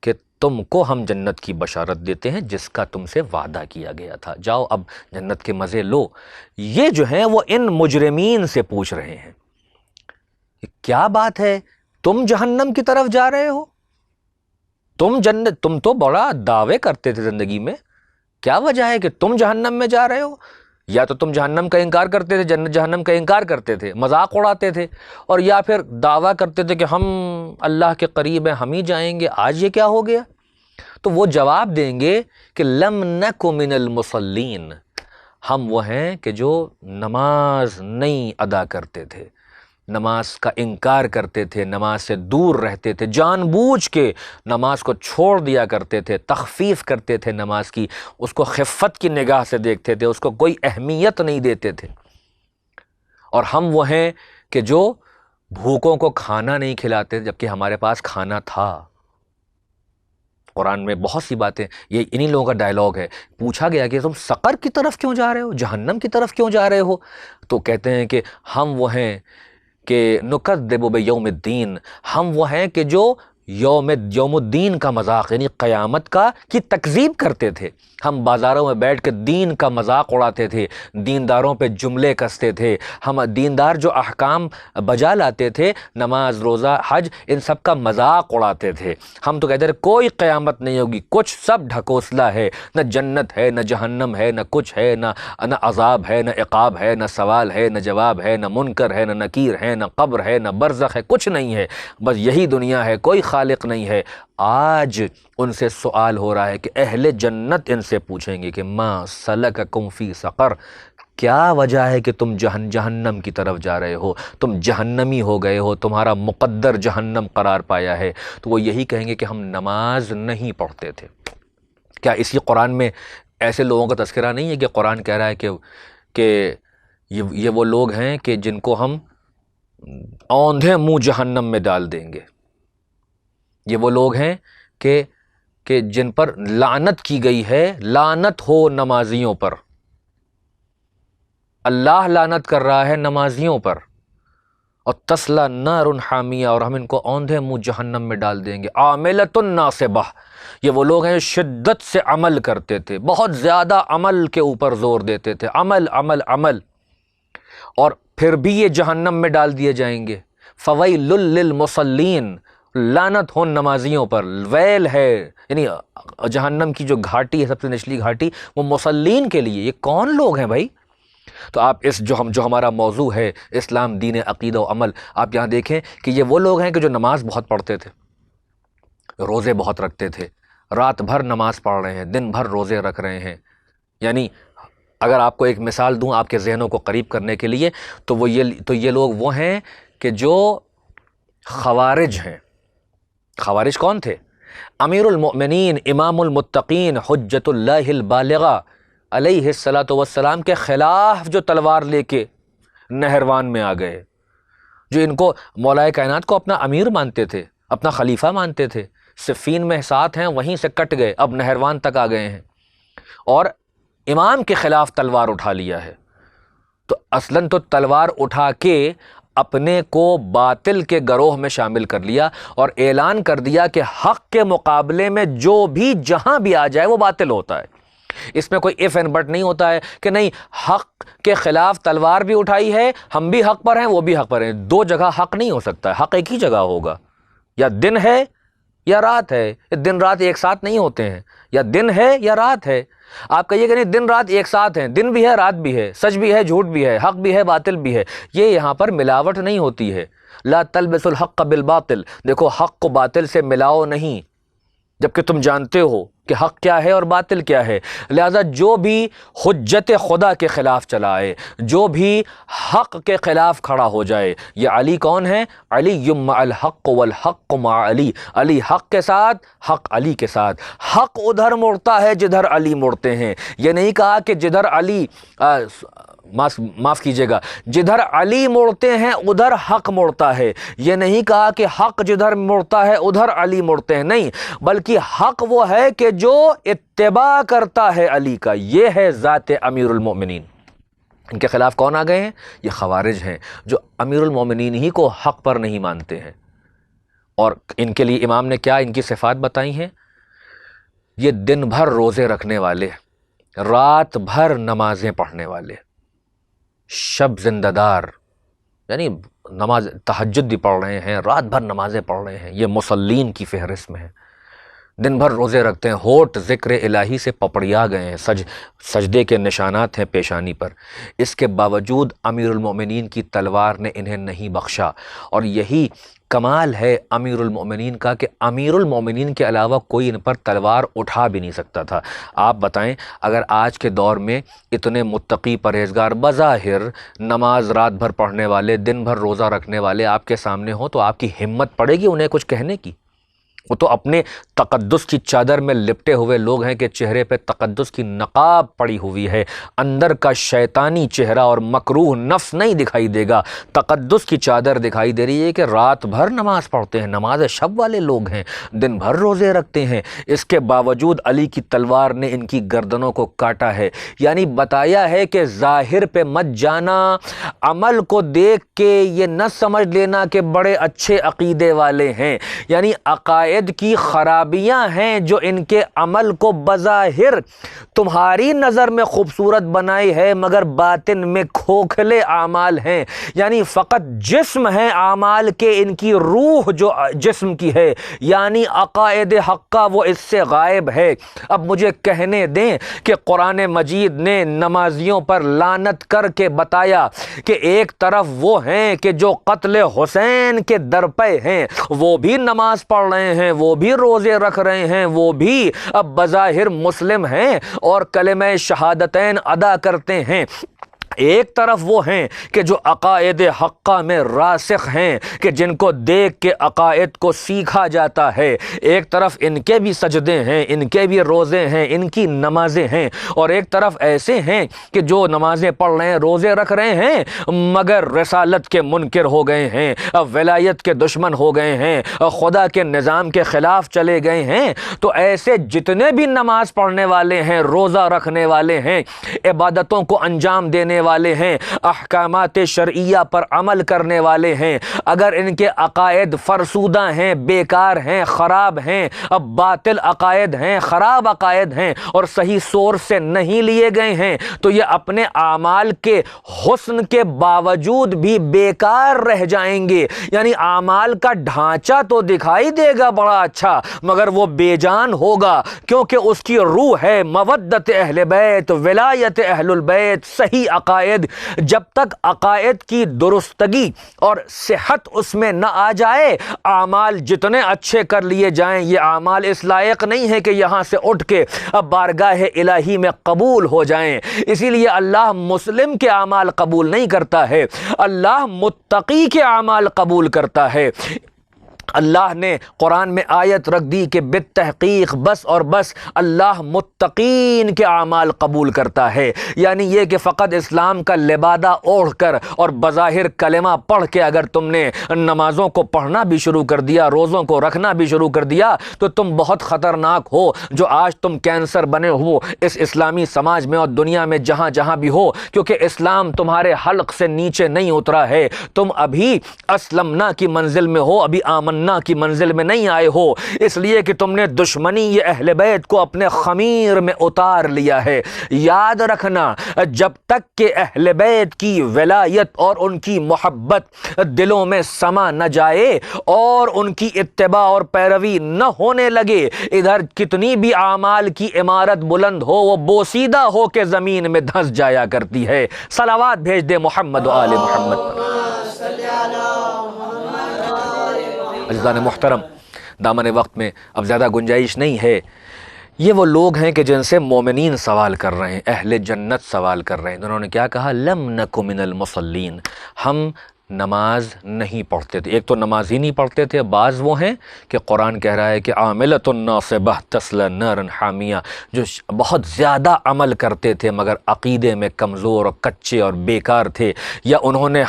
S1: کہ تم کو ہم جنت کی بشارت دیتے ہیں جس کا تم سے وعدہ کیا گیا تھا، جاؤ اب جنت کے مزے لو۔ یہ جو ہیں وہ ان مجرمین سے پوچھ رہے ہیں، کیا بات ہے تم جہنم کی طرف جا رہے ہو؟ تم تو بڑا دعوے کرتے تھے زندگی میں، کیا وجہ ہے کہ تم جہنم میں جا رہے ہو؟ یا تو تم جہنم کا انکار کرتے تھے، جہنم کا انکار کرتے تھے، مذاق اڑاتے تھے، اور یا پھر دعویٰ کرتے تھے کہ ہم اللہ کے قریب ہیں، ہم ہی جائیں گے، آج یہ کیا ہو گیا؟ تو وہ جواب دیں گے کہ لم نک من المصلین، ہم وہ ہیں کہ جو نماز نہیں ادا کرتے تھے، نماز کا انکار کرتے تھے، نماز سے دور رہتے تھے، جان بوجھ کے نماز کو چھوڑ دیا کرتے تھے، تخفیف کرتے تھے نماز کی، اس کو خفت کی نگاہ سے دیکھتے تھے، اس کو کوئی اہمیت نہیں دیتے تھے۔ اور ہم وہ ہیں کہ جو بھوکوں کو کھانا نہیں کھلاتے جبکہ ہمارے پاس کھانا تھا۔ قرآن میں بہت سی باتیں، یہ انہی لوگوں کا ڈائلاگ ہے۔ پوچھا گیا کہ تم سقر کی طرف کیوں جا رہے ہو، جہنم کی طرف کیوں جا رہے ہو؟ تو کہتے ہیں کہ ہم وہ ہیں کہ نکذب بیوم الدین، ہم وہ ہیں کہ جو یوم الدین کا مذاق یعنی قیامت کی تکذیب کرتے تھے۔ ہم بازاروں میں بیٹھ کے دین کا مذاق اڑاتے تھے، دینداروں پہ جملے کستے تھے، ہم دیندار جو احکام بجا لاتے تھے، نماز، روزہ، حج، ان سب کا مذاق اڑاتے تھے۔ ہم تو کہتے تھے کوئی قیامت نہیں ہوگی، کچھ سب ڈھکوسلا ہے، نہ جنت ہے، نہ جہنم ہے، نہ کچھ ہے، نہ عذاب ہے، نہ عقاب ہے، نہ سوال ہے، نہ جواب ہے، نہ منکر ہے، نہ نکیر ہے، نہ قبر ہے، نہ برزخ ہے، کچھ نہیں ہے، بس یہی دنیا ہے، کوئی خالق نہیں ہے۔ آج ان سے سوال ہو رہا ہے کہ اہل جنت ان سے پوچھیں گے کہ ما سلککم فی سقر، کیا وجہ ہے کہ تم جہنم کی طرف جا رہے ہو، تم جہنمی ہو گئے ہو، تمہارا مقدر جہنم قرار پایا ہے؟ تو وہ یہی کہیں گے کہ ہم نماز نہیں پڑھتے تھے۔ کیا اسی قرآن میں ایسے لوگوں کا تذکرہ نہیں ہے کہ قرآن کہہ رہا ہے کہ یہ وہ لوگ ہیں کہ جن کو ہم اوندھے منہ جہنم میں ڈال دیں گے، یہ وہ لوگ ہیں کہ جن پر لعنت کی گئی ہے، لعنت ہو نمازیوں پر، اللہ لعنت کر رہا ہے نمازیوں پر، اور تسلا نار حامیہ، اور ہم ان کو اوندھے منہ جہنم میں ڈال دیں گے۔ عاملۃ ناصبہ، یہ وہ لوگ ہیں جو شدت سے عمل کرتے تھے، بہت زیادہ عمل کے اوپر زور دیتے تھے، عمل عمل عمل، اور پھر بھی یہ جہنم میں ڈال دیے جائیں گے۔ فویل للمصلین، لعنت ہو نمازیوں پر، ویل ہے یعنی جہنم کی جو گھاٹی ہے، سب سے نچلی گھاٹی، وہ مصلین کے لیے۔ یہ کون لوگ ہیں بھائی؟ تو آپ جو ہمارا موضوع ہے اسلام، دین، عقیدہ و عمل، آپ یہاں دیکھیں کہ یہ وہ لوگ ہیں کہ جو نماز بہت پڑھتے تھے، روزے بہت رکھتے تھے، رات بھر نماز پڑھ رہے ہیں، دن بھر روزے رکھ رہے ہیں۔ یعنی اگر آپ کو ایک مثال دوں آپ کے ذہنوں کو قریب کرنے کے لیے، تو یہ لوگ وہ ہیں کہ جو خوارج ہیں۔ خوارج کون تھے؟ امیر المؤمنین، امام المتقین، حجت اللہ البالغہ علیہ الصلاۃ والسلام کے خلاف جو تلوار لے کے نہروان میں آ گئے، جو ان کو مولا کائنات کو اپنا امیر مانتے تھے، اپنا خلیفہ مانتے تھے، صفین میں ساتھ ہیں، وہیں سے کٹ گئے، اب نہروان تک آ گئے ہیں اور امام کے خلاف تلوار اٹھا لیا ہے۔ تو اصلاً تو تلوار اٹھا کے اپنے کو باطل کے گروہ میں شامل کر لیا اور اعلان کر دیا کہ حق کے مقابلے میں جو بھی جہاں بھی آ جائے وہ باطل ہوتا ہے۔ اس میں کوئی اف اینڈ بٹ نہیں ہوتا ہے کہ نہیں، حق کے خلاف تلوار بھی اٹھائی ہے، ہم بھی حق پر ہیں، وہ بھی حق پر ہیں۔ دو جگہ حق نہیں ہو سکتا ہے، حق ایک ہی جگہ ہوگا، یا دن ہے یا رات ہے، دن رات ایک ساتھ نہیں ہوتے ہیں، یا دن ہے یا رات ہے۔ آپ کہیے کہ نہیں دن رات ایک ساتھ ہیں، دن بھی ہے رات بھی ہے، سچ بھی ہے جھوٹ بھی ہے، حق بھی ہے باطل بھی ہے، یہ یہاں پر ملاوٹ نہیں ہوتی ہے۔ لا تلبسوا الحق بالباطل، دیکھو حق کو باطل سے ملاؤ نہیں، جبکہ تم جانتے ہو کہ حق کیا ہے اور باطل کیا ہے۔ لہذا جو بھی حجت خدا کے خلاف چلا آئے، جو بھی حق کے خلاف کھڑا ہو جائے، یہ علی کون ہے؟ علی مع الحق والحق مع علی، علی حق کے ساتھ، حق علی کے ساتھ۔ حق ادھر مڑتا ہے جدھر علی مڑتے ہیں، یہ نہیں کہا کہ جدھر علی معاف کیجیے گا، جدھر علی مڑتے ہیں ادھر حق مڑتا ہے، یہ نہیں کہا کہ حق جدھر مڑتا ہے ادھر علی مڑتے ہیں، نہیں، بلکہ حق وہ ہے کہ جو اتباع کرتا ہے علی کا، یہ ہے ذات امیر المؤمنین۔ ان کے خلاف کون آ گئے ہیں؟ یہ خوارج ہیں جو امیر المومنین ہی کو حق پر نہیں مانتے ہیں۔ اور ان کے لیے امام نے کیا ان کی صفات بتائی ہیں؟ یہ دن بھر روزے رکھنے والے، رات بھر نمازیں پڑھنے والے، شب زندہ دار، یعنی نماز تہجد بھی پڑھ رہے ہیں، رات بھر نمازیں پڑھ رہے ہیں، یہ مصلین کی فہرست میں ہیں، دن بھر روزے رکھتے ہیں، ہونٹ ذکر الہی سے پپڑیا گئے ہیں، سجدے کے نشانات ہیں پیشانی پر، اس کے باوجود امیر المومنین کی تلوار نے انہیں نہیں بخشا۔ اور یہی کمال ہے امیر المومنین کا کہ امیر المومنین کے علاوہ کوئی ان پر تلوار اٹھا بھی نہیں سکتا تھا۔ آپ بتائیں اگر آج کے دور میں اتنے متقی پرہیزگار بظاہر نماز رات بھر پڑھنے والے، دن بھر روزہ رکھنے والے آپ کے سامنے ہوں تو آپ کی ہمت پڑے گی انہیں کچھ کہنے کی؟ وہ تو اپنے تقدس کی چادر میں لپٹے ہوئے لوگ ہیں کہ چہرے پہ تقدس کی نقاب پڑی ہوئی ہے، اندر کا شیطانی چہرہ اور مکروہ نفس نہیں دکھائی دے گا، تقدس کی چادر دکھائی دے رہی ہے کہ رات بھر نماز پڑھتے ہیں، نماز شب والے لوگ ہیں، دن بھر روزے رکھتے ہیں، اس کے باوجود علی کی تلوار نے ان کی گردنوں کو کاٹا ہے۔ یعنی بتایا ہے کہ ظاہر پہ مت جانا، عمل کو دیکھ کے یہ نہ سمجھ لینا کہ بڑے اچھے عقیدے والے ہیں، یعنی عقائد کی خرابیاں ہیں جو ان کے عمل کو بظاہر تمہاری نظر میں خوبصورت بنائی ہے مگر باطن میں کھوکھلے اعمال ہیں، یعنی فقط جسم ہے اعمال کے، ان کی روح جو جسم کی ہے یعنی عقائد حقہ وہ اس سے غائب ہے۔ اب مجھے کہنے دیں کہ قرآن مجید نے نمازیوں پر لعنت کر کے بتایا کہ ایک طرف وہ ہیں کہ جو قتل حسین کے درپے ہیں، وہ بھی نماز پڑھ رہے ہیں، وہ بھی روزے رکھ رہے ہیں، وہ بھی اب بظاہر مسلم ہیں اور کلمہ شہادتین ادا کرتے ہیں، ایک طرف وہ ہیں کہ جو عقائد حقہ میں راسخ ہیں کہ جن کو دیکھ کے عقائد کو سیکھا جاتا ہے، ایک طرف ان کے بھی سجدے ہیں، ان کے بھی روزے ہیں، ان کی نمازیں ہیں، اور ایک طرف ایسے ہیں کہ جو نمازیں پڑھ رہے ہیں، روزے رکھ رہے ہیں مگر رسالت کے منکر ہو گئے ہیں، ولایت کے دشمن ہو گئے ہیں، خدا کے نظام کے خلاف چلے گئے ہیں۔ تو ایسے جتنے بھی نماز پڑھنے والے ہیں، روزہ رکھنے والے ہیں، عبادتوں کو انجام دینے والے ہیں، احکامات شرعیہ پر عمل کرنے والے ہیں، اگر ان کے عقائد فرسودہ ہیں، بیکار ہیں، خراب ہیں، اب باطل عقائد ہیں، خراب عقائد ہیں اور صحیح سورس سے نہیں لیے گئے ہیں، تو یہ اپنے اعمال کے حسن کے باوجود بھی بیکار رہ جائیں گے، یعنی اعمال کا ڈھانچہ تو دکھائی دے گا بڑا اچھا مگر وہ بے جان ہوگا، کیونکہ اس کی روح ہے مودت اہل بیت، ولایت اہل البیت، صحیح عقائد۔ جب تک عقائد کی درستگی اور صحت اس میں نہ آ جائے، اعمال جتنے اچھے کر لیے جائیں یہ اعمال اس لائق نہیں ہے کہ یہاں سے اٹھ کے اب بارگاہ الہی میں قبول ہو جائیں۔ اسی لیے اللہ مسلم کے اعمال قبول نہیں کرتا ہے، اللہ متقی کے اعمال قبول کرتا ہے۔ اللہ نے قرآن میں آیت رکھ دی کہ بالتحقیق بس اور بس اللہ متقین کے اعمال قبول کرتا ہے، یعنی یہ کہ فقط اسلام کا لبادہ اوڑھ کر اور بظاہر کلمہ پڑھ کے اگر تم نے نمازوں کو پڑھنا بھی شروع کر دیا، روزوں کو رکھنا بھی شروع کر دیا تو تم بہت خطرناک ہو، جو آج تم کینسر بنے ہو اس اسلامی سماج میں اور دنیا میں جہاں جہاں بھی ہو، کیونکہ اسلام تمہارے حلق سے نیچے نہیں اترا ہے، تم ابھی اسلمنا کی منزل میں ہو، ابھی آمنا کی منزل میں نہیں آئے ہو، اس لیے کہ تم نے دشمنی یہ اہل بیت کو اپنے خمیر میں اتار لیا ہے۔ یاد رکھنا جب تک کہ اہل بیت کی ولایت اور ان کی محبت دلوں میں سما نہ جائے اور ان کی اتباع اور پیروی نہ ہونے لگے، ادھر کتنی بھی اعمال کی عمارت بلند ہو وہ بوسیدہ ہو کے زمین میں دھنس جایا کرتی ہے۔ صلوات بھیج دے محمد و آل محمد پر۔ عزیزان محترم، دامن وقت میں اب زیادہ گنجائش نہیں ہے، یہ وہ لوگ ہیں کہ جن سے مومنین سوال کر رہے ہیں، اہل جنت سوال کر رہے ہیں، انہوں نے کیا کہا؟ لم نک من المصلین، ہم نماز نہیں پڑھتے تھے۔ ایک تو نماز ہی نہیں پڑھتے تھے، بعض وہ ہیں کہ قرآن کہہ رہا ہے کہ عاملۃ ناصبہ تصلی نارا حامیہ، جو بہت زیادہ عمل کرتے تھے مگر عقیدے میں کمزور اور کچے اور بیکار تھے، یا انہوں نے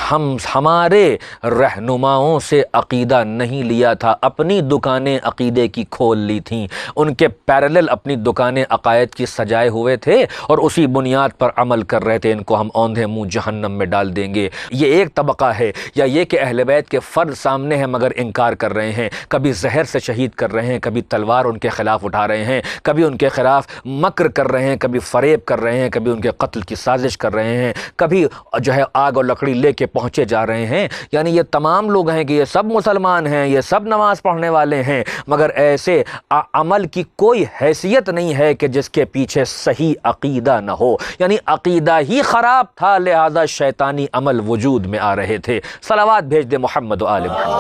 S1: ہمارے رہنماؤں سے عقیدہ نہیں لیا تھا، اپنی دکانیں عقیدے کی کھول لی تھیں، ان کے پیرلل اپنی دکانیں عقائد کی سجائے ہوئے تھے اور اسی بنیاد پر عمل کر رہے تھے، ان کو ہم اوندھے منہ جہنم میں ڈال دیں گے۔ یہ ایک طبقہ ہے۔ یا یہ کہ اہل بیت کے فرض سامنے ہیں مگر انکار کر رہے ہیں، کبھی زہر سے شہید کر رہے ہیں، کبھی تلوار ان کے خلاف اٹھا رہے ہیں، کبھی ان کے خلاف مکر کر رہے ہیں، کبھی فریب کر رہے ہیں، کبھی ان کے قتل کی سازش کر رہے ہیں، کبھی جو ہے آگ اور لکڑی لے کے پہنچے جا رہے ہیں۔ یعنی یہ تمام لوگ ہیں کہ یہ سب مسلمان ہیں، یہ سب نماز پڑھنے والے ہیں، مگر ایسے عمل کی کوئی حیثیت نہیں ہے کہ جس کے پیچھے صحیح عقیدہ نہ ہو، یعنی عقیدہ ہی خراب تھا، لہذا شیطانی عمل وجود میں آ رہے تھے۔ صلوات بھیج دے محمد و آل محمد۔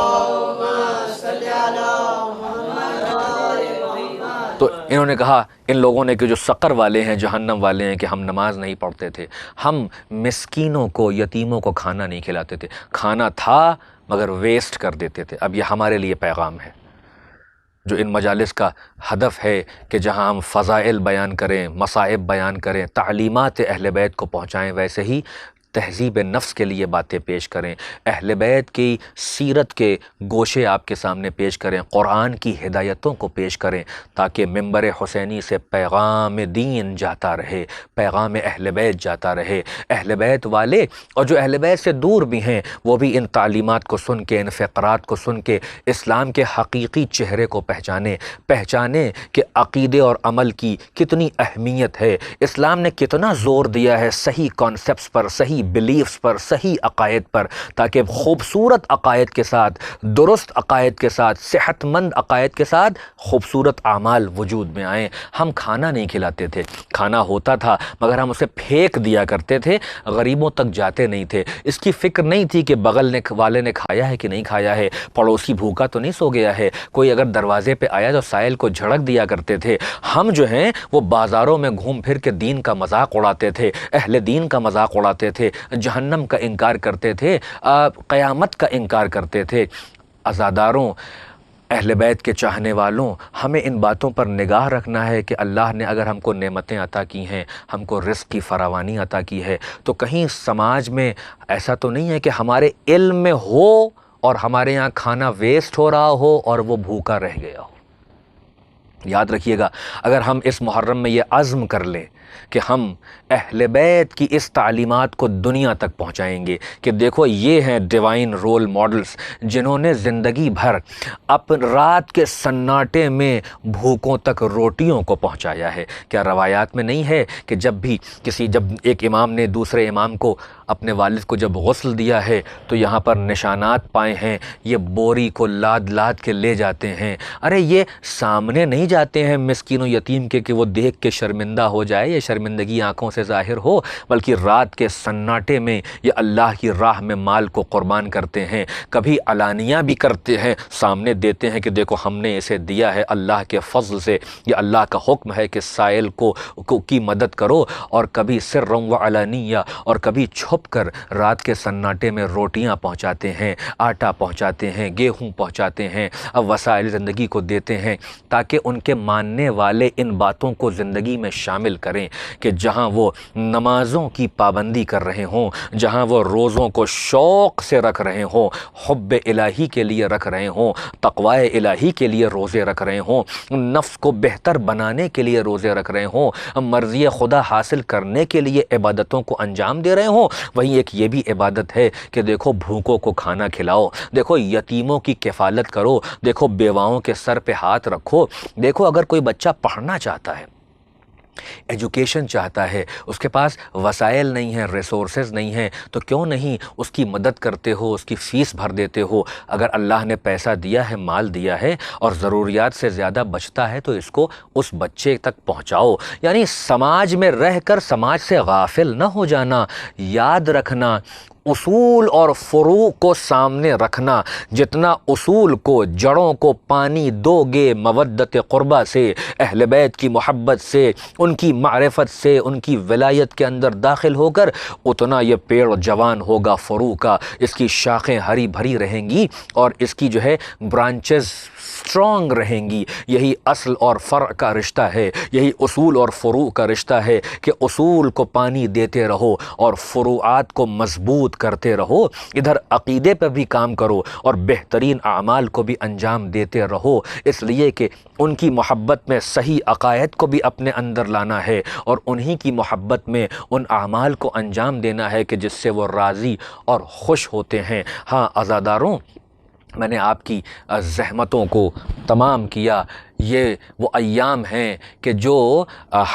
S1: تو انہوں نے کہا، ان لوگوں نے کہ جو سقر والے ہیں، جہنم والے ہیں، کہ ہم نماز نہیں پڑھتے تھے، ہم مسکینوں کو، یتیموں کو کھانا نہیں کھلاتے تھے، کھانا تھا مگر ویسٹ کر دیتے تھے۔ اب یہ ہمارے لیے پیغام ہے جو ان مجالس کا ہدف ہے کہ جہاں ہم فضائل بیان کریں، مصائب بیان کریں، تعلیمات اہل بیت کو پہنچائیں، ویسے ہی تہذیب نفس کے لیے باتیں پیش کریں، اہل بیت کی سیرت کے گوشے آپ کے سامنے پیش کریں، قرآن کی ہدایتوں کو پیش کریں، تاکہ منبر حسینی سے پیغام دین جاتا رہے، پیغام اہل بیت جاتا رہے۔ اہل بیت والے اور جو اہل بیت سے دور بھی ہیں وہ بھی ان تعلیمات کو سن کے، ان فقرات کو سن کے اسلام کے حقیقی چہرے کو پہچانیں کہ عقیدے اور عمل کی کتنی اہمیت ہے، اسلام نے کتنا زور دیا ہے صحیح کانسیپٹس پر، صحیح بلیفز پر، صحیح عقائد پر، تاکہ خوبصورت عقائد کے ساتھ، درست عقائد کے ساتھ، صحت مند عقائد کے ساتھ خوبصورت اعمال وجود میں آئیں۔ ہم کھانا نہیں کھلاتے تھے، کھانا ہوتا تھا مگر ہم اسے پھینک دیا کرتے تھے، غریبوں تک جاتے نہیں تھے، اس کی فکر نہیں تھی کہ بغل والے نے کھایا ہے کہ نہیں کھایا ہے، پڑوسی بھوکا تو نہیں سو گیا ہے، کوئی اگر دروازے پہ آیا تو سائل کو جھڑک دیا کرتے تھے۔ ہم جو ہیں وہ بازاروں میں گھوم پھر کے دین کا مذاق اڑاتے تھے، اہل دین کا مذاق اڑاتے تھے، جہنم کا انکار کرتے تھے، قیامت کا انکار کرتے تھے۔ عزاداروں، اہل بیت کے چاہنے والوں، ہمیں ان باتوں پر نگاہ رکھنا ہے کہ اللہ نے اگر ہم کو نعمتیں عطا کی ہیں، ہم کو رزق کی فراوانی عطا کی ہے، تو کہیں سماج میں ایسا تو نہیں ہے کہ ہمارے علم میں ہو اور ہمارے یہاں کھانا ویسٹ ہو رہا ہو اور وہ بھوکا رہ گیا ہو۔ یاد رکھیے گا، اگر ہم اس محرم میں یہ عزم کر لیں کہ ہم اہل بیت کی اس تعلیمات کو دنیا تک پہنچائیں گے کہ دیکھو یہ ہیں ڈیوائن رول ماڈلز جنہوں نے زندگی بھر رات کے سناٹے میں بھوکوں تک روٹیوں کو پہنچایا ہے۔ کیا روایات میں نہیں ہے کہ جب ایک امام نے دوسرے امام کو، اپنے والد کو جب غسل دیا ہے تو یہاں پر نشانات پائے ہیں، یہ بوری کو لاد لاد کے لے جاتے ہیں۔ ارے یہ سامنے نہیں جاتے ہیں مسکین و یتیم کے کہ وہ دیکھ کے شرمندہ ہو جائے، یہ شرمندگی آنکھوں سے ظاہر ہو، بلکہ رات کے سناٹے میں یہ اللہ کی راہ میں مال کو قربان کرتے ہیں، کبھی علانیہ بھی کرتے ہیں، سامنے دیتے ہیں کہ دیکھو ہم نے اسے دیا ہے اللہ کے فضل سے، یہ اللہ کا حکم ہے کہ سائل کی مدد کرو، اور کبھی سرًا و علانیہ، اور کبھی چھپ کر رات کے سناٹے میں روٹیاں پہنچاتے ہیں، آٹا پہنچاتے ہیں، گیہوں پہنچاتے ہیں، اب وسائل زندگی کو دیتے ہیں، تاکہ ان کے ماننے والے ان باتوں کو زندگی میں شامل کریں کہ جہاں وہ نمازوں کی پابندی کر رہے ہوں، جہاں وہ روزوں کو شوق سے رکھ رہے ہوں، حب الہی کے لیے رکھ رہے ہوں، تقوی الہی کے لیے روزے رکھ رہے ہوں، نفس کو بہتر بنانے کے لیے روزے رکھ رہے ہوں، مرضی خدا حاصل کرنے کے لیے عبادتوں کو انجام دے رہے ہوں، وہیں ایک یہ بھی عبادت ہے کہ دیکھو بھوکوں کو کھانا کھلاؤ، دیکھو یتیموں کی کفالت کرو، دیکھو بیواؤں کے سر پہ ہاتھ رکھو، دیکھو اگر کوئی بچہ پڑھنا چاہتا ہے، ایجوکیشن چاہتا ہے، اس کے پاس وسائل نہیں ہیں، ریسورسز نہیں ہیں، تو کیوں نہیں اس کی مدد کرتے ہو، اس کی فیس بھر دیتے ہو۔ اگر اللہ نے پیسہ دیا ہے، مال دیا ہے، اور ضروریات سے زیادہ بچتا ہے تو اس کو اس بچے تک پہنچاؤ۔ یعنی سماج میں رہ کر سماج سے غافل نہ ہو جانا، یاد رکھنا اصول اور فروع کو سامنے رکھنا، جتنا اصول کو، جڑوں کو پانی دو گے مودت قربہ سے، اہل بیت کی محبت سے، ان کی معرفت سے، ان کی ولایت کے اندر داخل ہو کر، اتنا یہ پیڑ جوان ہوگا فروع کا، اس کی شاخیں ہری بھری رہیں گی اور اس کی جو ہے برانچز اسٹرانگ رہیں گی۔ یہی اصل اور فرع کا رشتہ ہے، یہی اصول اور فروع کا رشتہ ہے کہ اصول کو پانی دیتے رہو اور فروعات کو مضبوط کرتے رہو، ادھر عقیدے پہ بھی کام کرو اور بہترین اعمال کو بھی انجام دیتے رہو، اس لیے کہ ان کی محبت میں صحیح عقائد کو بھی اپنے اندر لانا ہے اور انہی کی محبت میں ان اعمال کو انجام دینا ہے کہ جس سے وہ راضی اور خوش ہوتے ہیں۔ ہاں عزاداروں، میں نے آپ کی زحمتوں کو تمام کیا۔ یہ وہ ایام ہیں کہ جو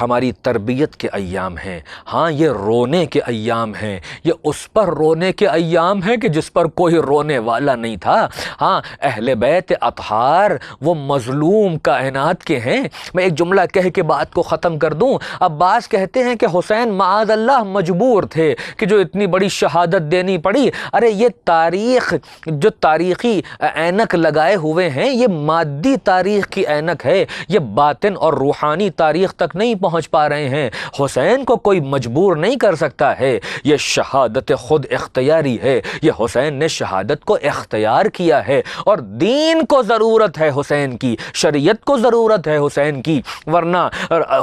S1: ہماری تربیت کے ایام ہیں، ہاں یہ رونے کے ایام ہیں، یہ اس پر رونے کے ایام ہیں کہ جس پر کوئی رونے والا نہیں تھا۔ ہاں اہل بیت اطہار وہ مظلوم کائنات کے ہیں۔ میں ایک جملہ کہہ کے بات کو ختم کر دوں۔ عباس کہتے ہیں کہ حسین معاذ اللہ مجبور تھے کہ جو اتنی بڑی شہادت دینی پڑی۔ ارے یہ تاریخ جو تاریخی اینک لگائے ہوئے ہیں، یہ مادی تاریخ کی اینک ہے، یہ باطن اور روحانی تاریخ تک نہیں پہنچ پا رہے ہیں۔ حسین کو کوئی مجبور نہیں کر سکتا ہے، یہ شہادت خود اختیاری ہے، یہ حسین نے شہادت کو اختیار کیا ہے اور دین کو ضرورت ہے حسین کی، شریعت کو ضرورت ہے حسین کی، ورنہ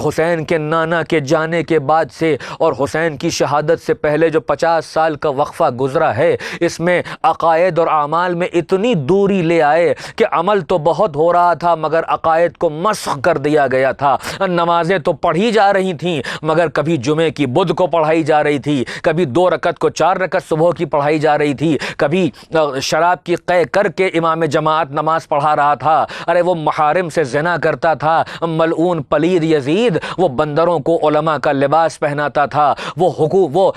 S1: حسین کے نانا کے جانے کے بعد سے اور حسین کی شہادت سے پہلے جو 50 سال کا وقفہ گزرا ہے، اس میں عقائد اور اعمال میں اتنی دوری لے آئے کہ عمل تو بہت ہو رہا تھا مگر عقائد کو مسخ کر دیا گیا تھا۔ نمازیں تو پڑھی جا رہی تھیں مگر کبھی جمعے کی بدھ کو پڑھائی جا رہی تھی، کبھی 2 رکعت کو 4 رکعت صبح کی پڑھائی جا رہی تھی، کبھی شراب کی قے کر کے امام جماعت نماز پڑھا رہا تھا۔ ارے وہ محارم سے زنا کرتا تھا، ملعون پلید یزید، وہ بندروں کو علماء کا لباس پہناتا تھا، وہ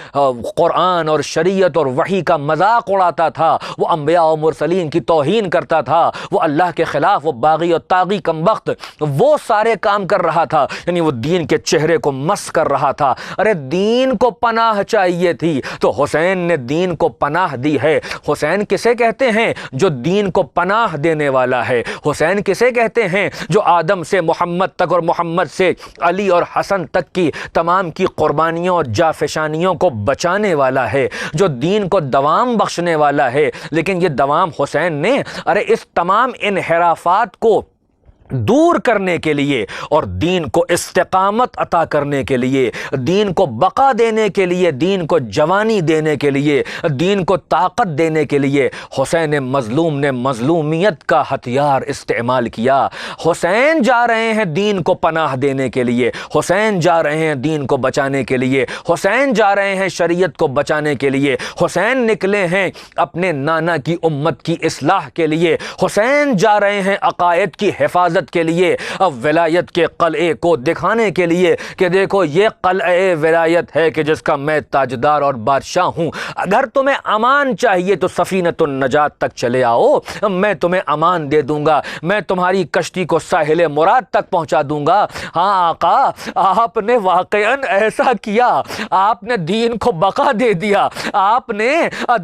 S1: قرآن اور شریعت اور وحی کا مذاق اڑاتا تھا، وہ انبیاء و مرسلین کی توہین کرتا تھا، وہ اللہ کے خلاف، وہ باغی اور طاغی کم وقت وہ سارے کام کر رہا تھا، یعنی وہ دین کے چہرے کو مس کر رہا تھا۔ ارے دین کو پناہ چاہیے تھی تو حسین نے دین کو پناہ دی ہے۔ حسین کسے کہتے ہیں؟ جو دین کو پناہ دینے والا ہے۔ حسین کسے کہتے ہیں؟ جو آدم سے محمد تک اور محمد سے علی اور حسن تک کی تمام کی قربانیوں اور جافشانیوں کو بچانے والا ہے، جو دین کو دوام بخشنے والا ہے۔ لیکن یہ دوام حسین نے اس تمام انحرافات کو دور کرنے کے لیے اور دین کو استقامت عطا کرنے کے لیے، دین کو بقا دینے کے لیے، دین کو جوانی دینے کے لیے، دین کو طاقت دینے کے لیے حسین مظلوم نے مظلومیت کا ہتھیار استعمال کیا۔ حسین جا رہے ہیں دین کو پناہ دینے کے لیے، حسین جا رہے ہیں دین کو بچانے کے لیے، حسین جا رہے ہیں شریعت کو بچانے کے لیے، حسین نکلے ہیں اپنے نانا کی امت کی اصلاح کے لیے، حسین جا رہے ہیں عقائد کی حفاظت کے لیے، ولایت کے قلعے کو دکھانے کے لیے کہ دیکھو یہ قلعہ ولایت ہے کہ جس کا میں تاجدار اور بادشاہ ہوں۔ اگر تمہیں امان چاہیے تو سفینۃ النجات تک چلے آؤ، میں تمہیں امان دے دوں گا، میں تمہاری کشتی کو ساحل مراد تک پہنچا دوں گا۔ ہاں آقا، آپ نے واقعاً ایسا کیا، آپ نے دین کو بقا دے دیا، آپ نے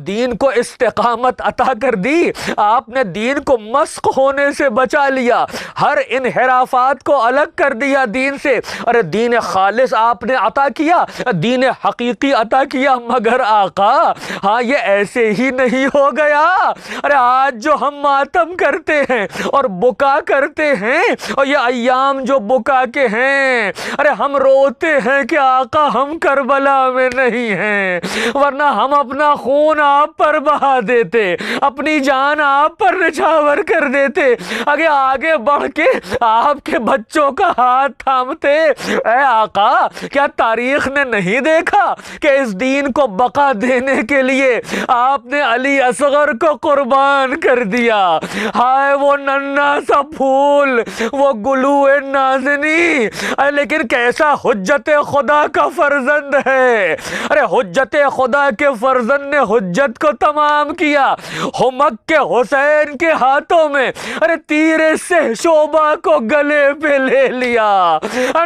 S1: دین کو استقامت عطا کر دی، آپ نے دین کو مسخ ہونے سے بچا لیا، ہر انحرافات کو الگ کر دیا دین سے۔ ارے دین خالص آپ نے عطا کیا، دین حقیقی عطا کیا، مگر آقا ہاں یہ ایسے ہی نہیں ہو گیا۔ ارے آج جو ہم ماتم کرتے ہیں اور بکا کرتے ہیں، اور یہ ایام جو بکا کے ہیں، ارے ہم روتے ہیں کہ آقا ہم کربلا میں نہیں ہیں، ورنہ ہم اپنا خون آپ پر بہا دیتے، اپنی جان آپ پر نچھاور کر دیتے، آگے بڑھ کے آپ کے بچوں کا ہاتھ تھامتے۔ اے آقا، کیا تاریخ نے نہیں دیکھا کہ اس دین کو بقا دینے کے لیے آپ نے علی اصغر کو قربان کر دیا؟ ہائے وہ ننھا سا پھول، وہ گلو نازنی، لیکن کیسا حجت خدا کا فرزند ہے۔ ارے حجت خدا کے فرزند نے حجت کو تمام کیا۔ ہمک کے حسین کے ہاتھوں میں تیر سہشو توبہ کو گلے پہ لے لیا،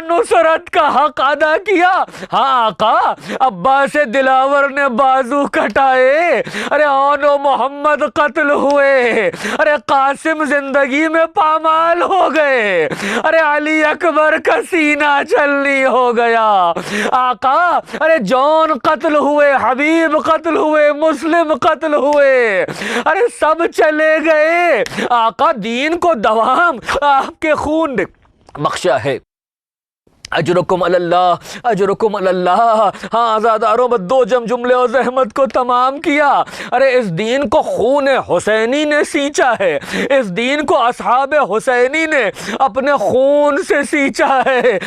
S1: نصرت کا حق ادا کیا۔ ہاں آقا، عباس دلاور نے بازو کٹائے، ارے اون و محمد قتل ہوئے، ارے قاسم زندگی میں پامال ہو گئے، ارے علی اکبر کا سینہ چلنی ہو گیا۔ آقا ارے جون قتل ہوئے، حبیب قتل ہوئے، مسلم قتل ہوئے، ارے سب چلے گئے۔ آقا دین کو دوام آپ کے خون نے بخشا ہے۔ اجرکم علی اللہ، اجرکم علی اللہ۔ ہاں آزاداروں، میں دو جملے اور زحمت کو تمام کیا۔ ارے اس دین کو خون حسینی نے سینچا ہے، اس دین کو اصحاب حسینی نے اپنے خون سے سینچا ہے۔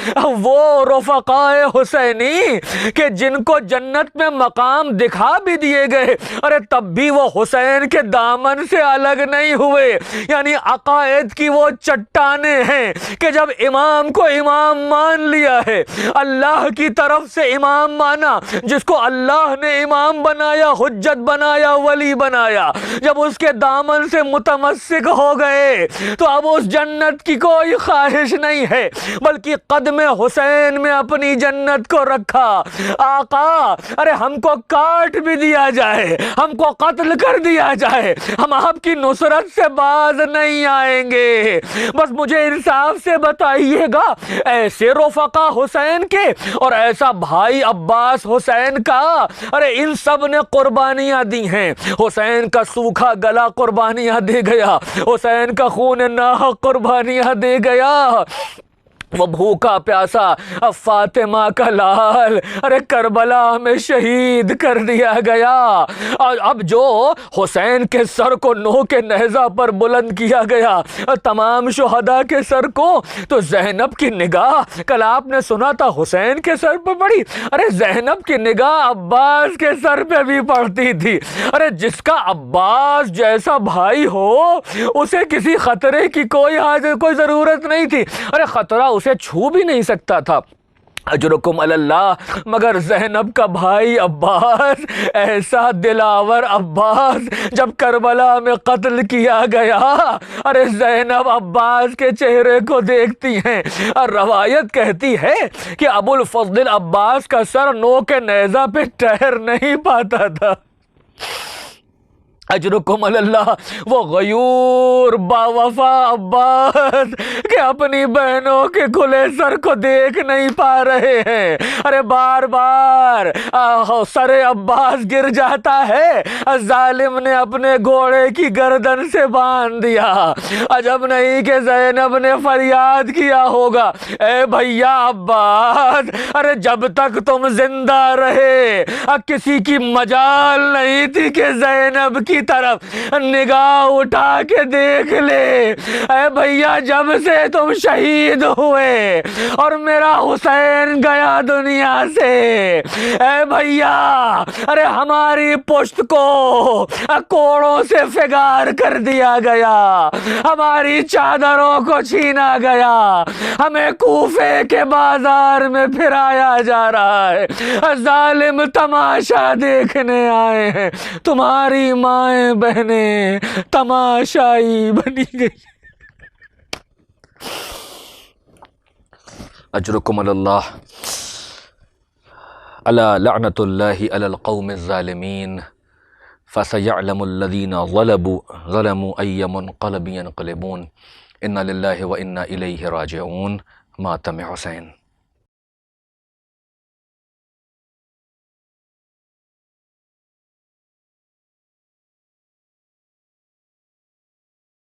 S1: وہ رفقائے حسینی کہ جن کو جنت میں مقام دکھا بھی دیے گئے، ارے تب بھی وہ حسین کے دامن سے الگ نہیں ہوئے۔ یعنی عقائد کی وہ چٹانیں ہیں کہ جب امام کو امام مان لیا ہے، اللہ کی طرف سے امام مانا، جس کو اللہ نے امام بنایا، حجت بنایا، ولی بنایا، جب اس کے دامن سے متمسک ہو گئے تو اب اس جنت کی کوئی خواہش نہیں ہے، بلکہ قدم حسین میں اپنی جنت کو رکھا۔ آقا ارے ہم کو کاٹ بھی دیا جائے، ہم کو قتل کر دیا جائے، ہم آپ کی نصرت سے باز نہیں آئیں گے۔ بس مجھے انصاف سے بتائیے گا، ایسے رفقا حسین کے اور ایسا بھائی عباس حسین کا، ارے ان سب نے قربانیاں دی ہیں۔ حسین کا سوکھا گلا قربانیاں دے گیا، حسین کا خون ناحق قربانیاں دے گیا، وہ بھوکا پیاسا فاطمہ کا لال ارے کربلا میں شہید کر دیا گیا۔ اور اب جو حسین کے سر کو نو کے نیزہ پر بلند کیا گیا، تمام شہداء کے سر کو، تو زینب کی نگاہ، کل آپ نے سنا تھا حسین کے سر پہ پڑی، ارے زینب کی نگاہ عباس کے سر پہ بھی پڑتی تھی۔ ارے جس کا عباس جیسا بھائی ہو، اسے کسی خطرے کی کوئی ضرورت نہیں تھی، ارے خطرہ اسے چھو بھی نہیں سکتا تھا۔ اجرکم علی اللہ، مگر زینب کا بھائی عباس، ایسا دلاور عباس جب کربلا میں قتل کیا گیا، ارے زینب عباس کے چہرے کو دیکھتی ہیں اور روایت کہتی ہے کہ ابو الفضل عباس کا سر نو کے نیزہ پہ ٹھہر نہیں پاتا تھا۔ اجرکم علی اللہ، وہ غیور با وفا عباس کہ اپنی بہنوں کے کھلے سر کو دیکھ نہیں پا رہے ہیں، ارے بار بار سر عباس گر جاتا ہے، ظالم نے اپنے گھوڑے کی گردن سے باندھ دیا۔ عجب نہیں کہ زینب نے فریاد کیا ہوگا، اے بھیا عباس، ارے جب تک تم زندہ رہے کسی کی مجال نہیں تھی کہ زینب کی طرف نگاہ اٹھا کے دیکھ لے۔ اے بھیا جب سے تم شہید ہوئے اور میرا حسین گیا دنیا سے، اے بھیا ارے ہماری پشت کو کوڑوں سے فگار کر دیا گیا، ہماری چادروں کو چھینا گیا، ہمیں کوفے کے بازار میں پھرایا جا رہا ہے، ظالم تماشا دیکھنے آئے ہیں، تمہاری مائیں بہنیں تماشائی بنی گئی۔ اجرکم علی اللہ، الا لعنت اللہ علی القوم الظالمین، فسیعلم الذین ظلموا ای منقلب ینقلبون، انا للہ و انا الیہ راجعون۔ ماتم حسین۔